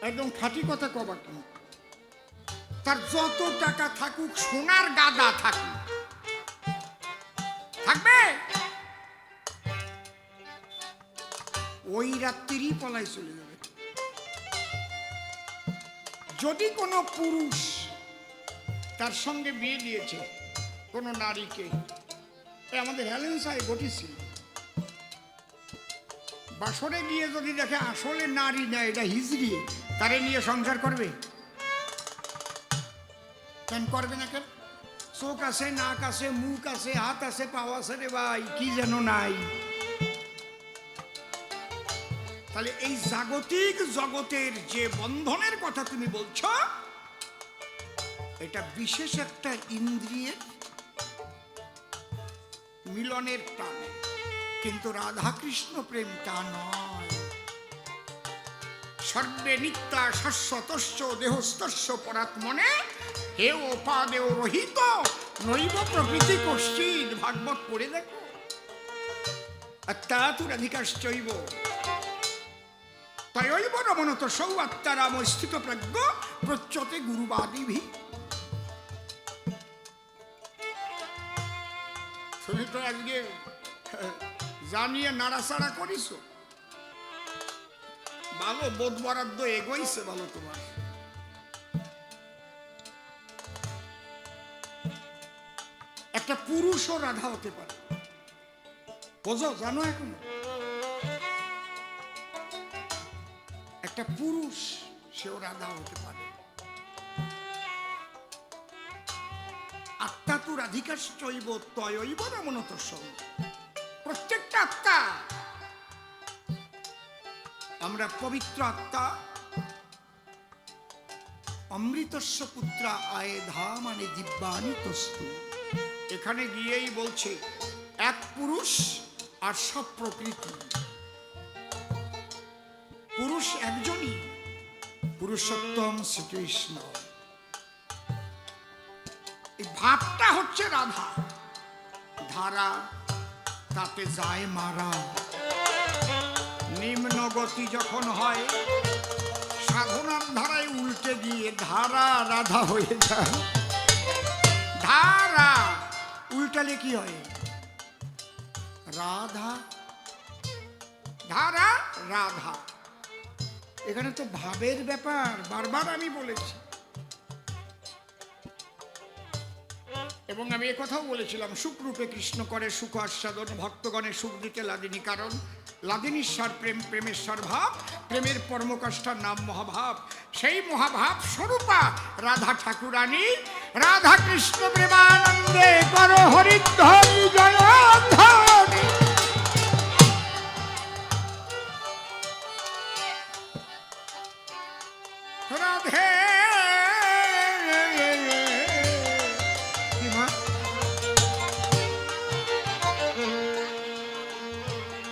একদম খাঁটি কথা কবা কি, তার যত টাকা থাকুক, সোনার গাদা থাকুক, থাকবে? ওই রাত্রিরই পলাই চলে যাবে। যদি কোনো পুরুষ তার সঙ্গে বিয়ে দিয়েছে কোনো নারীকে, আমাদের হেলেন্সায় ঘটেছিল, বাসরে গিয়ে যদি দেখে আসলে নারী না, এটা হিজড়ি, তারে নিয়ে সংসার করবে? কেন করবে না? কেন? চোখ আছে, নাক আছে, মুখ আছে, হাত আছে, পাও আছে, রে ভাই, কি যেন নাই। তাহলে এই জাগতিক জগতের যে বন্ধনের কথা তুমি বলছো, এটা বিশেষ একটা ইন্দ্রিয়ের মিলনের টান, কিন্তু রাধা কৃষ্ণ প্রেম তা নয়। সর্বে নিত্যা শাশ্বতস্য দেহস্তস্য পরাত্মনে হে উপাদেয় রহিত নৈব প্রকৃতি কশ্চিৎ। ভাগবত পড়ে দেখো। আত্মাতুরাধিকাশ্চৈব তয়ৈব রমণতসৌ আত্মারাম স্থিত প্রজ্ঞ প্রচ্যতে গুরুবাদিভি। তুমি তো আজকে জানিয়ে নাড়াচাড়া করিস, ভালো বোধ বরাদ্দ এগোইছে, ভালো। তোমার একটা পুরুষও রাধা হতে পারে, বোঝো? জানো এখন একটা পুরুষ সেও রাধা হতে পারে। আত্মা তু রাধিকাশ্চৈব তয়ৈব রমণতস্য। প্রত্যেকটা আত্মা, আমরা পবিত্র আত্মা, অমৃতস্য পুত্রা আয়েধা মানে দিব্যানি তস্তু। এখানে গিয়েই বলছে এক পুরুষ আর সব প্রকৃতি। পুরুষ একজনই, পুরুষোত্তম শ্রীকৃষ্ণ। এই ভাবটা হচ্ছে রাধা। ধারা তাতে যায় মারা। নিম্ন গতি যখন হয়, সাধনার ধারায় উল্টে গিয়ে ধারা রাধা হয়ে যায়। ধারা উল্টালে কি হয়? রাধা। ধারা রাধা। এখানে তো ভাবের ব্যাপার, বারবার আমি বলেছি। এবং আমি একথাও বলেছিলাম, সুখরূপে কৃষ্ণ করে সুখ আস্বাদন, ভক্তগণে সুখ দিতে লাদিনী, কারণ লাদিনীশ্বর প্রেম, প্রেমেশ্বর ভাব, প্রেমের পরমকষ্ঠার নাম মহাভাব। সেই মহাভাব স্বরূপা রাধা ঠাকুরানী, রাধা কৃষ্ণ প্রেমানন্দে কর হরিধ্বনি জয়ধ্বনি। রাধে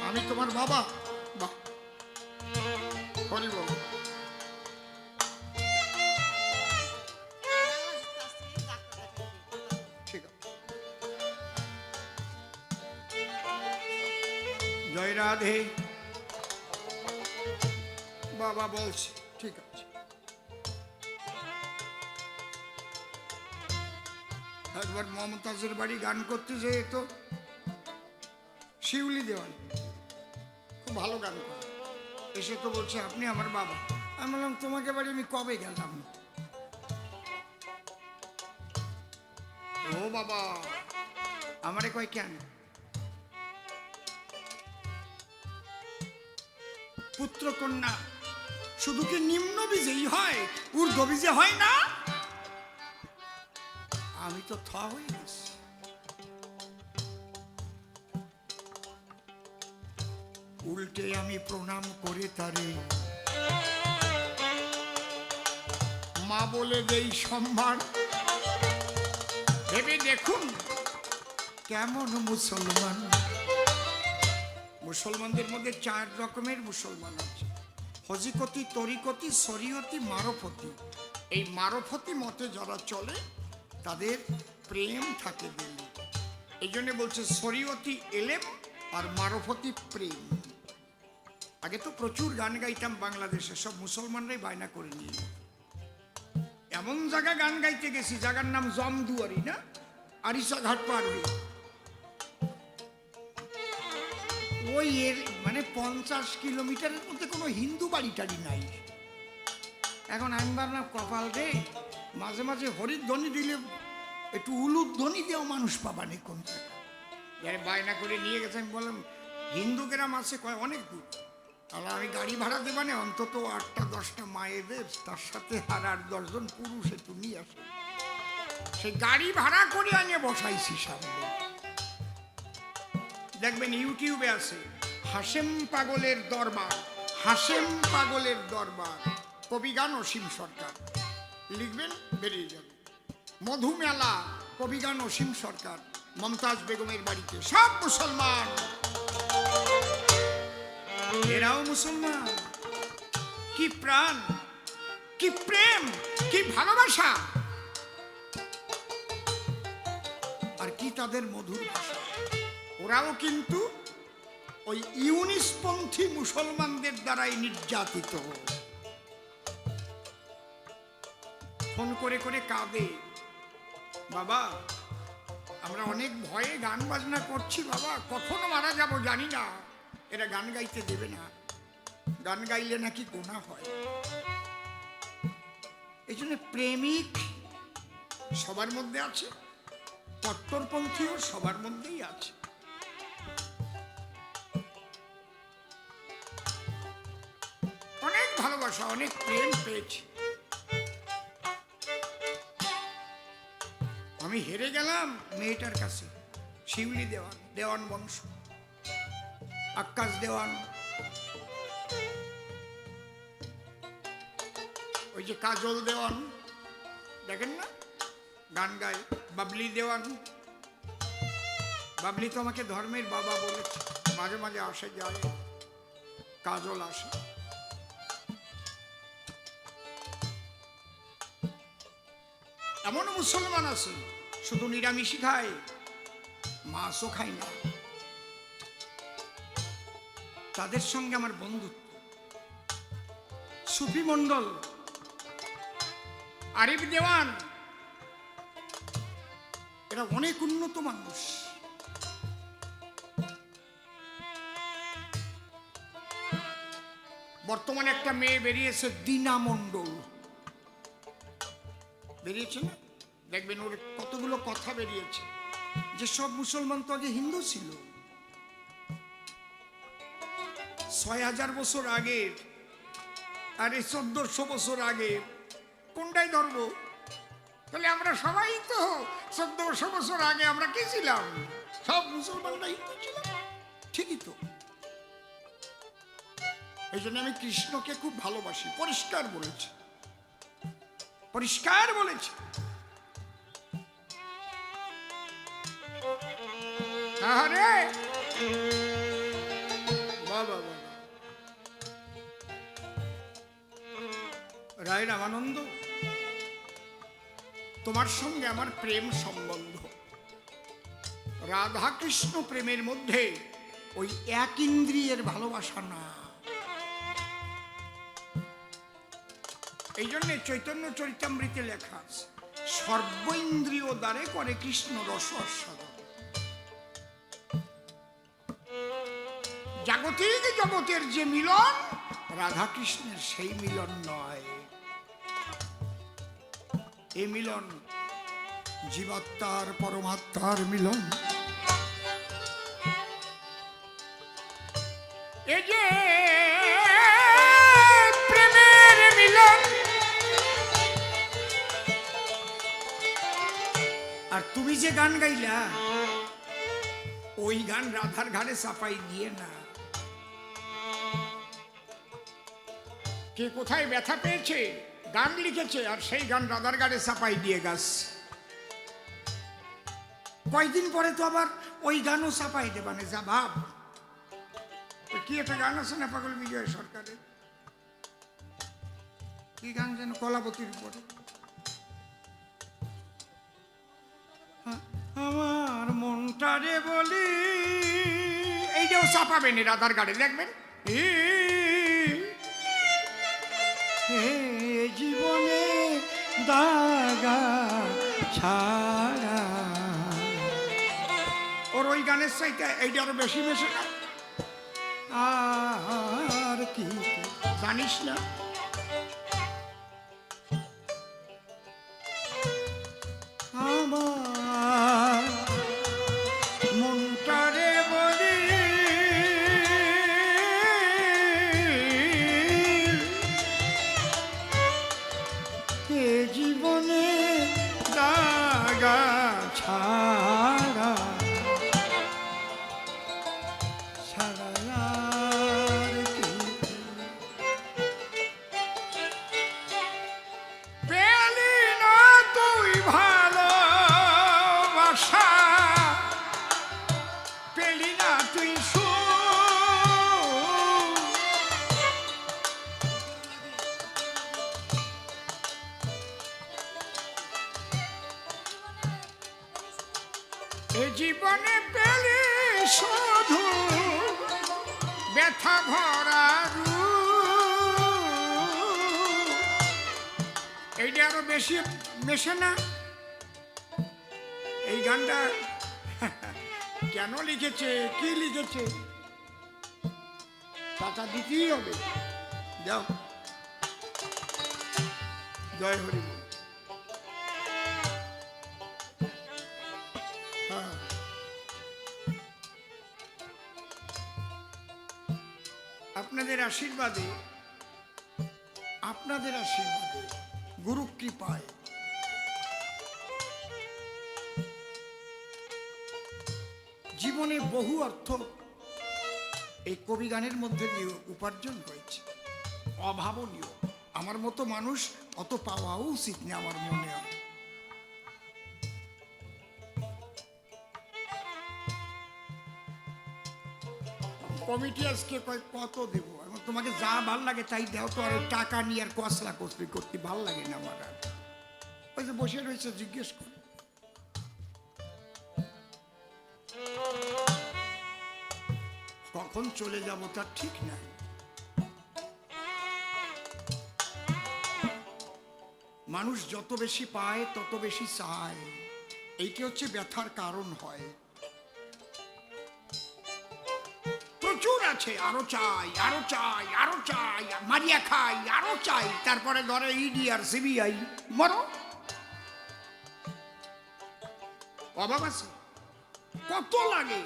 আমি তোমার বাবা। বাহ, হরি বল। ঠিক আছে, জয় রাধে। বাবা বলছে ঠিক আছে। একবার মমতাজের বাড়ি গান করতে যেয়ে তো শিউলি দেওয়ান খুব ভালো গান করে, এসে তো বলছে আপনি আমার বাবা। আমি বললাম তোমাকে বাড়ি আমি কবে গেলাম? ও বাবা, আমারে কয় কেন? পুত্র কন্যা শুধু কি নিম্ন বীজেই হয়, ঊর্ধ্ব বীজে হয় না? আমি তো থ হয়ে গেছি। উল্টে আমি প্রণাম করে তারে মা বলে দেই সম্মান। ভেবে দেখুন কেমন মুসলমান। মুসলমানদের মধ্যে 4 রকমের মুসলমান আছে, হজিকতি, তরিকতি, শরীয়তি, মারফতি। এই মারফতি মতে যারা চলে তাদের প্রেম থাকে দিল্লি। এই জন্য বলছে শরীয়তি এলেম আর মারফতি প্রেম। আগে তো প্রচুর গান গাইতাম বাংলাদেশে, সব মুসলমানরাই বায়না করে নিয়ে। এমন জায়গা গান গাইতে গেছি, জায়গার নাম জমদুয়ারি, না আরিসা ঘাট পারবে, ওই এর মানে 50 কিলোমিটারের মধ্যে কোনো হিন্দু বাড়ি টাড়ি নাই। এখন আমি ভাবলাম কপাল রে, মাঝে মাঝে হরির ধ্বনি দিলে একটু উলুর ধ্বনি দিয়েও মানুষ পাবানি কোন জায়গায়। বায়না করে নিয়ে গেছে। আমি বললাম হিন্দু গ্রাম আছে কয় অনেক দূর, তাহলে আমি গাড়ি ভাড়া দেবানে অন্তত 8টা-10টা মায়েদের, তার সাথে আর 8-10 জন পুরুষ একটু নিয়ে আসে। সেই গাড়ি ভাড়া করে আনিয়ে বসাইছি সামনে। দেখবেন ইউটিউবে আছে হাসেম পাগলের দরবার, হাসেম পাগলের দরবার, কবিগান অসীম সরকার, লিখবেন বেরিয়ে যাবে। মধুমেলা, কবিগান অসীম সরকার, মমতাজ বেগমের বাড়িতে। সব মুসলমান, এরাও মুসলমান। কি প্রাণ, কি প্রেম, কি ভালোবাসা, আর কি তাদের মধুর ভাষা। ওরাও কিন্তু ওই ইউনিসপন্থী মুসলমানদের দ্বারাই নির্যাতিত। ফোন করে করে কাঁদে, বাবা আমরা অনেক ভয়ে গান বাজনা করছি, বাবা কখনো মারা যাব জানি না, এরা গান গাইতে দেবে না, গান গাইলে নাকি গোনা হয়। এই জন্য প্রেমিক সবার মধ্যে আছে, কট্টরপন্থীও সবার মধ্যেই আছে। অনেক ভালোবাসা, অনেক প্রেম পেয়েছি। আমি হেরে গেলাম মেয়েটার কাছে, শিউলি দেওয়ান, দেওয়ান বংশ, আকাশ দেওয়ান, ওই যে কাজল দেওয়ান দেখেন না গান গায়, বাবলি দেওয়ান। বাবলি তো আমাকে ধর্মের বাবা বলেছে, মাঝে মাঝে আসে যায়, কাজল আসে। এমন মুসলমান আছে শুধু নিরামিষই খায়, মাছও খায় না। তাদের সঙ্গে আমার বন্ধুত্ব। সুফি মন্ডল, আরিফ দেওয়ান, এরা অনেক উন্নত মানুষ। বর্তমানে একটা মেয়ে বেরিয়েছে দিনা মন্ডল, বেরিয়েছে না? দেখবেন ওর কতগুলো কথা বেরিয়েছে, যে সব মুসলমান তো আগে হিন্দু ছিল। ৬,০০০ বছর আগে আর এই ১৪০০ বছর আগে কোনটাই ধরবো? তাহলে আমরা সবাই তো ১৪০০ বছর আগে আমরা কি ছিলাম? সব মুসলমানরা হিন্দু ছিলাম, ঠিকই তো। এই জন্য আমি কৃষ্ণকে খুব ভালোবাসি, পরিষ্কার বলেছি, পরিষ্কার বলেছি। আরে বাবা বাবা, রায় রামানন্দ, তোমার সঙ্গে আমার প্রেম সম্বন্ধ। রাধা কৃষ্ণ প্রেমের মধ্যে ওই এক ইন্দ্রিয়ের ভালোবাসা না। এই জন্য চৈতন্য চরিতামৃতে লেখা আছে, সর্ব ইন্দ্রিয় দ্বারে করে কৃষ্ণ রস আস্বাদন। জাগতিক জগতের যে মিলন, রাধা কৃষ্ণের সেই মিলন নয়। এই মিলন জীবাত্মার পরমাত্মার মিলন। এই যে প্রেমের মিলন। আর তুমি যে গান গাইলা, ওই গান রাধার ঘাড়ে চাপাই দিয়ে না। কে কোথায় ব্যথা পেয়েছে গান লিখেছে, আর সেই গান রাধার ঘাড়ে চাপাই দিয়ে গাছ। কয়েকদিন পরে তো আবার ওই গানও চাপাই দেবানে, যা ভাব। কি একটা গান আছে না পাগল বিজয় সরকারের, কি গান যেন, কলাবতীর উপরে, আমার মনটারে বলি, এইটাও চাপাবেন রাধার গাড়ি, দেখবেন জীবনে দাগা ছাড়া। ওর ওই গানের চাইতে এইটা আরো বেশি মেশে না। আর কি জানিস না, আমার মনটারে বলি, এ জীবনে দাগা ছাড়া পেলি না তুই ভালোবাসা, পেলি না তুই এ জীবনে পেলি শুধু ব্যথা ভরা। এইটা আরো বেশি মেশে না। এই গানটা কেন লিখেছে, কি লিখেছে, টাকা দিতেই হবে। যাও, জয় হরি বল। হ্যাঁ, আপনাদের আশীর্বাদে, আপনাদের আশীর্বাদে, গুরু কৃপায় জীবনে বহু অর্থ এই কবি গানের মধ্যে দিয়ে উপার্জন হয়েছে, অভাবনীয়। আমার মতো মানুষ অত পাওয়াও উচিত না, আমার মনে হয়। কমিটি আজকে কত দেব, তোমাকে যা ভাল লাগে তাই দেও, তো আর টাকা নিয়ে আর কসলা কসলি করতে ভাল লাগে না আমার। আর ওই যে বসে রয়েছে, জিজ্ঞেস করে কখন চলে যাব তার ঠিক নাই। মানুষ যত বেশি পায় তত বেশি চায়, এইটি হচ্ছে ব্যথার কারণ হয়। প্রচুর আছে, আরো চাই, আরো চাই, আরো চাই, মারিয়া খাই, আরো চাই, তারপরে ধরে ইডি আর সিবিআই, মরো। অভাব আছে? কত লাগে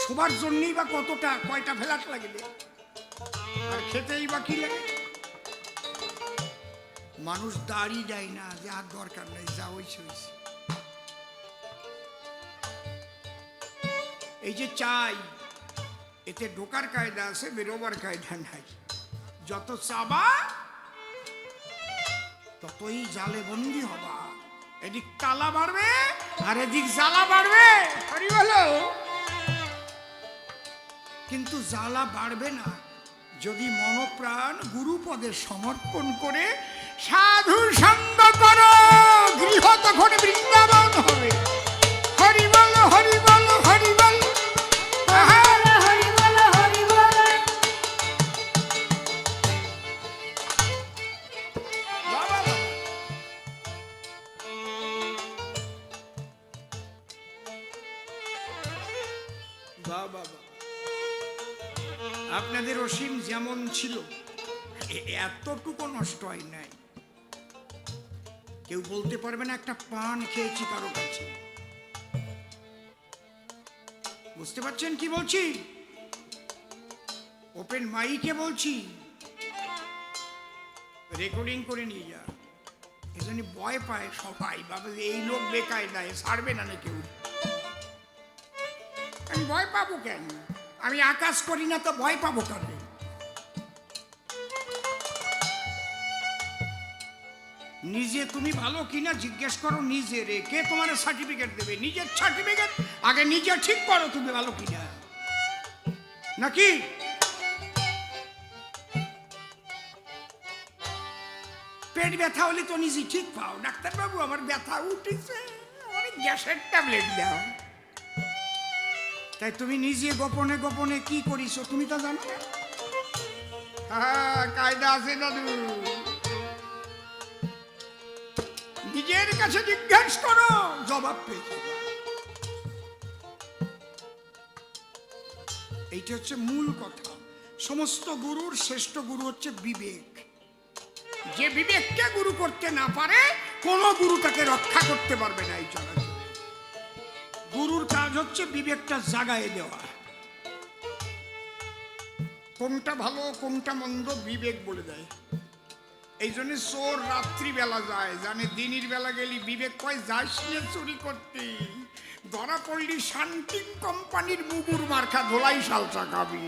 সবার জন্যই বা কতটা, কয়টা ফ্ল্যাট লাগে, আর খেতেই বা কি লাগে? মানুষ দাঁড়ি দেয় না যে আর দরকার নাই, যা হইছে হইছে। এই যে চাই, এতে ঢোকার কায়দা আছে, বেরোবার কায়দা নাই। যত চাবা ততই জালে বন্দি হবা। এদিক তালা বাড়বে আর এদিক জ্বালা বাড়বে। হরি বলো। কিন্তু জ্বালা বাড়বে না যদি মনপ্রাণ গুরুপদে সমর্পণ করে সাধু সঙ্গ করো। গৃহ তখন বৃন্দাবন হবে। হরি বল, হরি বল, হরি বল, হরি বল, হরি বল। বাবা, আপনাদের অসীম যেমন ছিল এতটুকু নষ্ট হয় নাই। কেউ বলতে পারবে না একটা পান খেয়েছি কারো কাছে। বুঝতে পারছেন কি বলছি? ওপেন মাইকে বলছি, রেকর্ডিং করে নিয়ে যা। এজন্য ভয় পায় সবাই, বাবা এই লোক বেকায়দায় ছাড়বে না কেউ। আমি ভয় পাবো কেন? আমি আকাশ করি না তো ভয় পাবো কেন? নিজে তুমি ভালো কিনা জিজ্ঞেস করো নিজের। কে তোমার সার্টিফিকেট দেবে? নিজের সার্টিফিকেট আগে নিজে ঠিক করো তুমি ভালো কিনা, নাকি? পেট ব্যথা হলে তো নিজে ঠিক পাও। ডাক্তারবাবু আমার ব্যথা উঠেছে, আমার গ্যাসের ট্যাবলেট দাও। তাই তুমি নিজে গোপনে গোপনে কি করিস তুমি তো জানো না। হ্যাঁ, কায়দা আছে দাদু। নিজের কাছে জিজ্ঞাসা করো, জবাব পেয়ে যাবে। এইটা হচ্ছে মূল কথা। সমস্ত গুরুর শ্রেষ্ঠ গুরু হচ্ছে বিবেক। যে বিবেককে গুরু করতে না পারে কোন গুরু তাকে রক্ষা করতে পারবে না। এই জগতে গুরুর কাজ হচ্ছে বিবেকটা জাগায় দেওয়া। কোনটা ভালো কোনটা মন্দ বিবেক বলে দেয়। এই জন্য চোর রাত্রিবেলা যায়, জানে দিনের বেলা গেলি বিবেক কয় যাস নিয়ে চুরি করতে, ধরা পড়লি শান্তি কোম্পানির মুগুর মার্কা ধোলাই সালসা খাবি।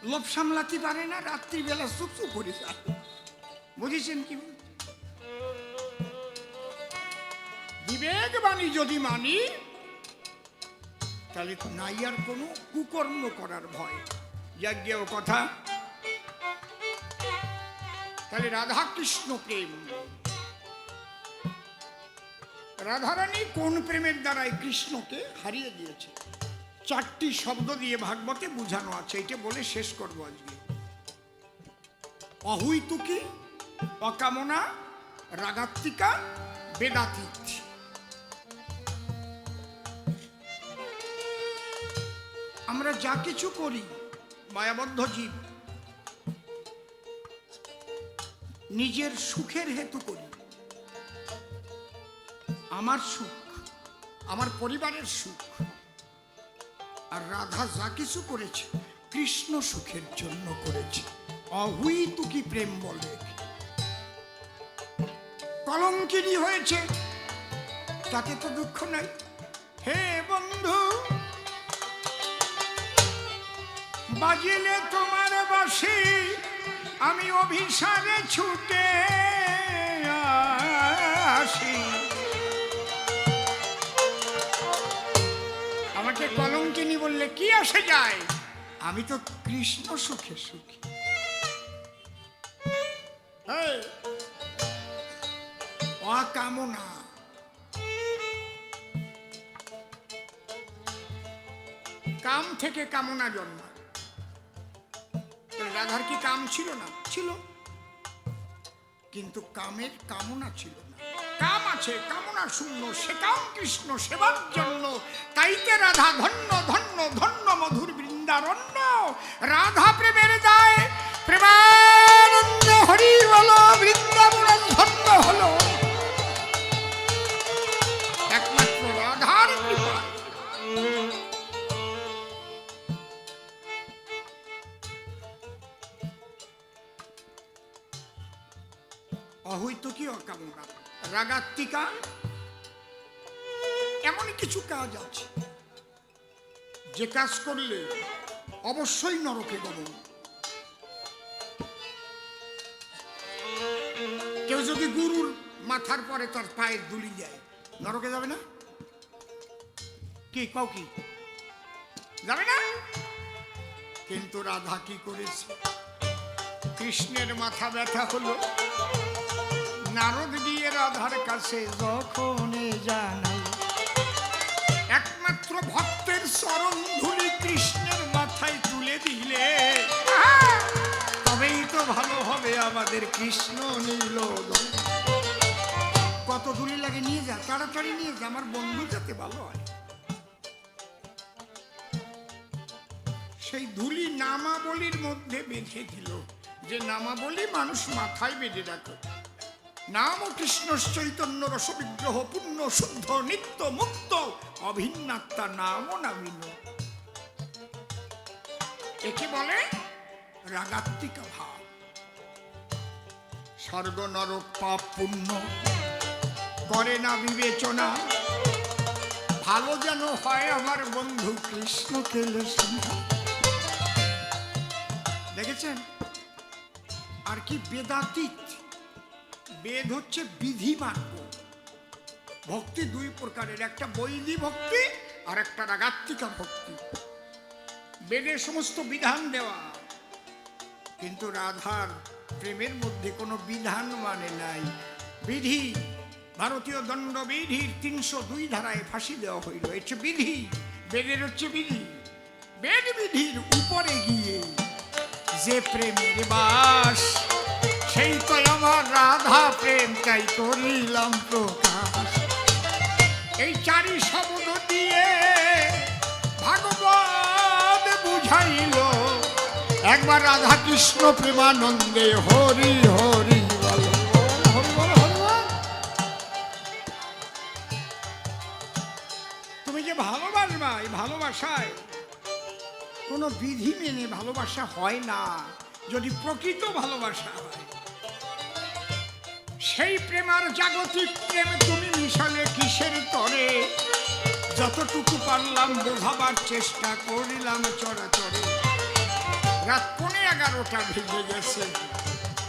লোভ সামলাতে পারে না, রাত্রিবেলা চুপচুপ করে যায়। বুঝেছেন কি? বিবেক বাণী যদি মানি তাহলে নাই আর কোনো কুকর্ম করার ভয়। যাজ্ঞেয় কথা। তাহলে রাধা কৃষ্ণ প্রেম, রাধারানী কোন প্রেমের দ্বারাই কৃষ্ণকে হারিয়ে দিয়েছে, চারটি শব্দ দিয়ে ভাগবতে বোঝানো আছে। এটা বলে শেষ করবো আজকে। অহুইতুকি, অকামনা, রাগাত্মিকা, বেদাতীত। আমরা যা কিছু করি মায়াবদ্ধ জীব, নিজের সুখের হেতু করি। আমার সুখ, আমার পরিবারের সুখ। আর রাধা যা কিছু করেছে কৃষ্ণ সুখের জন্য করেছে। অহুইতুকি প্রেম বলে। কলঙ্কিনী হয়েছে তাতে তো দুঃখ নাই। হে বন্ধু, বাজিলে তোমার বাঁশি আমি অভিসারে ছুটে আসি। আমাকে কলঙ্কিনী বললে কি আসে যায়? আমি তো কৃষ্ণ সুখে সুখী। অকামনা, কাম থেকে কামনা জন্মায়। রাধার কি কাম ছিল না? ছিল, কিন্তু কামের কামনা ছিল না। কাম আছে, কামনা শূন্য। সে কাম কৃষ্ণ সেবার জন্য। তাইতে রাধা ধন্য ধন্য ধন্য মধুর বৃন্দারণ্য। রাধা প্রেমের দায় প্রেমানন্দ হরি বলো, বৃন্দাবন ধন্য হলো। একমাত্র রাধিকা, এমনই কিছু কাজ আছে যে কাজ করলে অবশ্যই নরকে গমন। কেউ যদি গুরুর মাথার পরে তার পায়ের দুলি যায়, নরকে যাবে না? কি কাউ কি যাবে না? কিন্তু রাধা কি করেছে? কৃষ্ণের মাথা ব্যথা হলো, নারদ গিয়ে রাধার কাছে যখন জানাই, একমাত্র ভক্তের চরণ ধুলি কৃষ্ণের মাথায় তুলে দিলে তবেই তো ভালো হবে আমাদের কৃষ্ণ নীল। কত ধুলি লাগে, নিয়ে যা, তাড়াতাড়ি নিয়ে যা, আমার বন্ধু যাতে ভালো হয়। সেই ধুলি নামাবলীর মধ্যে বেঁধে দিল, যে নামাবলী মানুষ মাথায় বেঁধে রাখে। নাম কৃষ্ণ চৈতন্য রসবিগ্রহ পূর্ণ শুদ্ধ নিত্য মুক্ত অভিন্নাত্মা নাম নামিন। একে বলে রাগাত্মিকা ভাব। স্বর্গ নরক পাপ পুণ্য করে না বিবেচনা, ভালো যেন হয় আমার বন্ধু কৃষ্ণ কেলে। দেখেছেন? আর কি বেদাতীত? বেদ হচ্ছে বিধি মার্গ। ভক্তি দুই প্রকারের, একটা বৈধি ভক্তি আর একটা রাগাত্মিকা ভক্তি। বেদের সমস্ত বিধান দেওয়া, কিন্তু রাধার প্রেমের মধ্যে কোনো বিধান মানে নাই, বিধি। ভারতীয় দণ্ডবিধির ৩০২ ধারায় ফাঁসি দেওয়া হইল, এটা বিধি। বেদের হচ্ছে বিধি। বেদ বিধির উপরে গিয়ে যে প্রেমের বাস, সেই তো আমার রাধা প্রেম, তাই করিলাম প্রকাশ। এই চারি শব্দ দিয়ে ভাগবত বুঝাইল, একবার রাধা কৃষ্ণ প্রেমানন্দে হরি হরি বল। তুমি যে ভালোবাসবা, এই ভালোবাসায় কোনো বিধি মেনে ভালোবাসা হয় না। যদি প্রকৃত ভালোবাসা হয়, সেই প্রেমার জাগতিক প্রেম তুমি মিশালে কিসের তরে? যতটুকু পারলাম বোঝাবার চেষ্টা করিলাম চরাচরে। রাত 11:15 ভেঙে গেছে,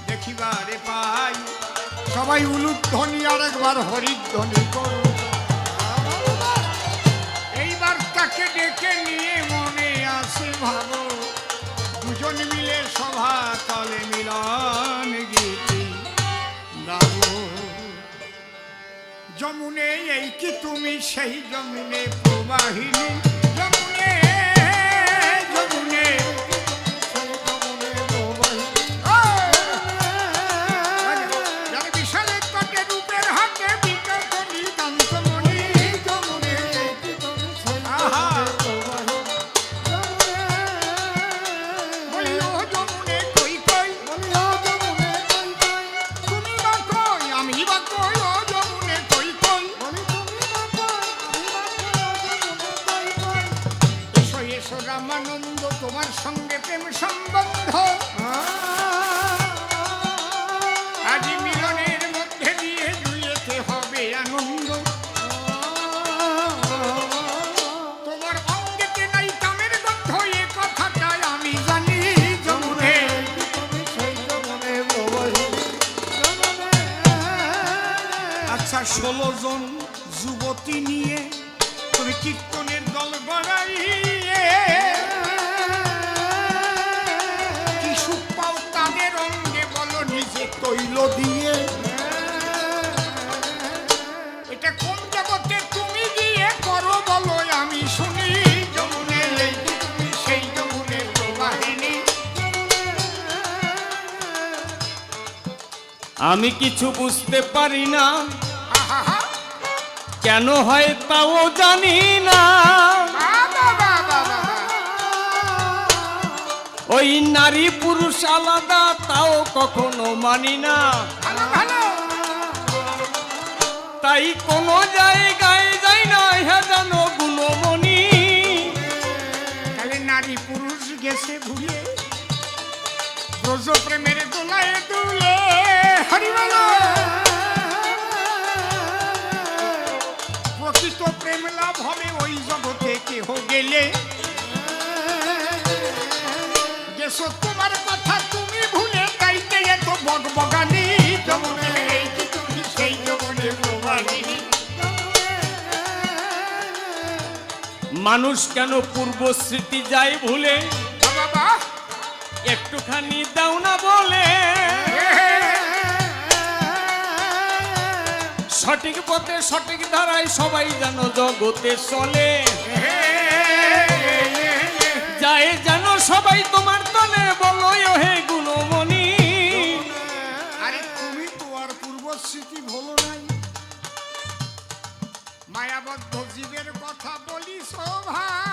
দেখিবারে পাই সবাই উলুধ্বনি আর একবার হরিধ্বনি করো। এইবার তাকে ডেকে নিয়ে মনে আসে ভাবো, দুজন মিলে সভা তলে মিলন গীতি গাবো। যমুনে এই কি তুমি সেই যমুনে প্রবাহিনী, যমুনে যমুনে বিশালের তটে রূপের হাতে বিকটনি কান্তমণি, যমুনে আহা বলি ও যমুনে কই কই, তুমি বা কই আমি বা কই, ও যমুনে কই কই, এসো এসো রামানন্দ তোমার সঙ্গে প্রেম সম্বন্ধ, আজ মিলনের মধ্যে দিয়ে জুড়িতে হবে আনন্দ। তোমার অঙ্গেতে নাই কামের গন্ধ, এ কথাটাই আমি জানি, যমুনে আচ্ছা 16 জন যুবতী নিয়ে তুমি কীর্তনের দল গড়াইয়ে, কি সুখ পাও তাদের অঙ্গে বলো নিজে তৈল দিয়ে। এটা কোন জগতে তুমি গিয়ে করো বলো আমি শুনি, যমুনে তুমি সেই যমুনে প্রবাহিনী। আমি কিছু বুঝতে পারি না, কেন হয় তাও জানি না, ওই নারী পুরুষ আলাদা তাও কখনো মানি না। তাই কোনো জায়গায় যাই না, হ্যাঁ জানো গুণমণি, তাহলে নারী পুরুষ গেছে ভুলে ব্রজ প্রেমের দোলায় দুলে। হরি বল ভবে ওই জগতে কেহ গেলে গেছো তোমার কথা তুমি ভুলে গাইতে এত বগবগানি যমুনে এই কি তুমি সেই যমুনে প্রবাহিনী। মানুষ কেন পূর্ব স্মৃতি যায় ভুলে, বাবা একটুখানি দাও না বলে। সঠিক পথে সঠিক ধারায় সবাই যেন জগতে চলে, যায় যেন সবাই তোমার তলে, বলো হে গুণমণি। আরে তুমি তো আর পূর্ব স্মৃতি ভুলো নাই, মায়াবদ্ধ জীবের কথা বলিস ভাই।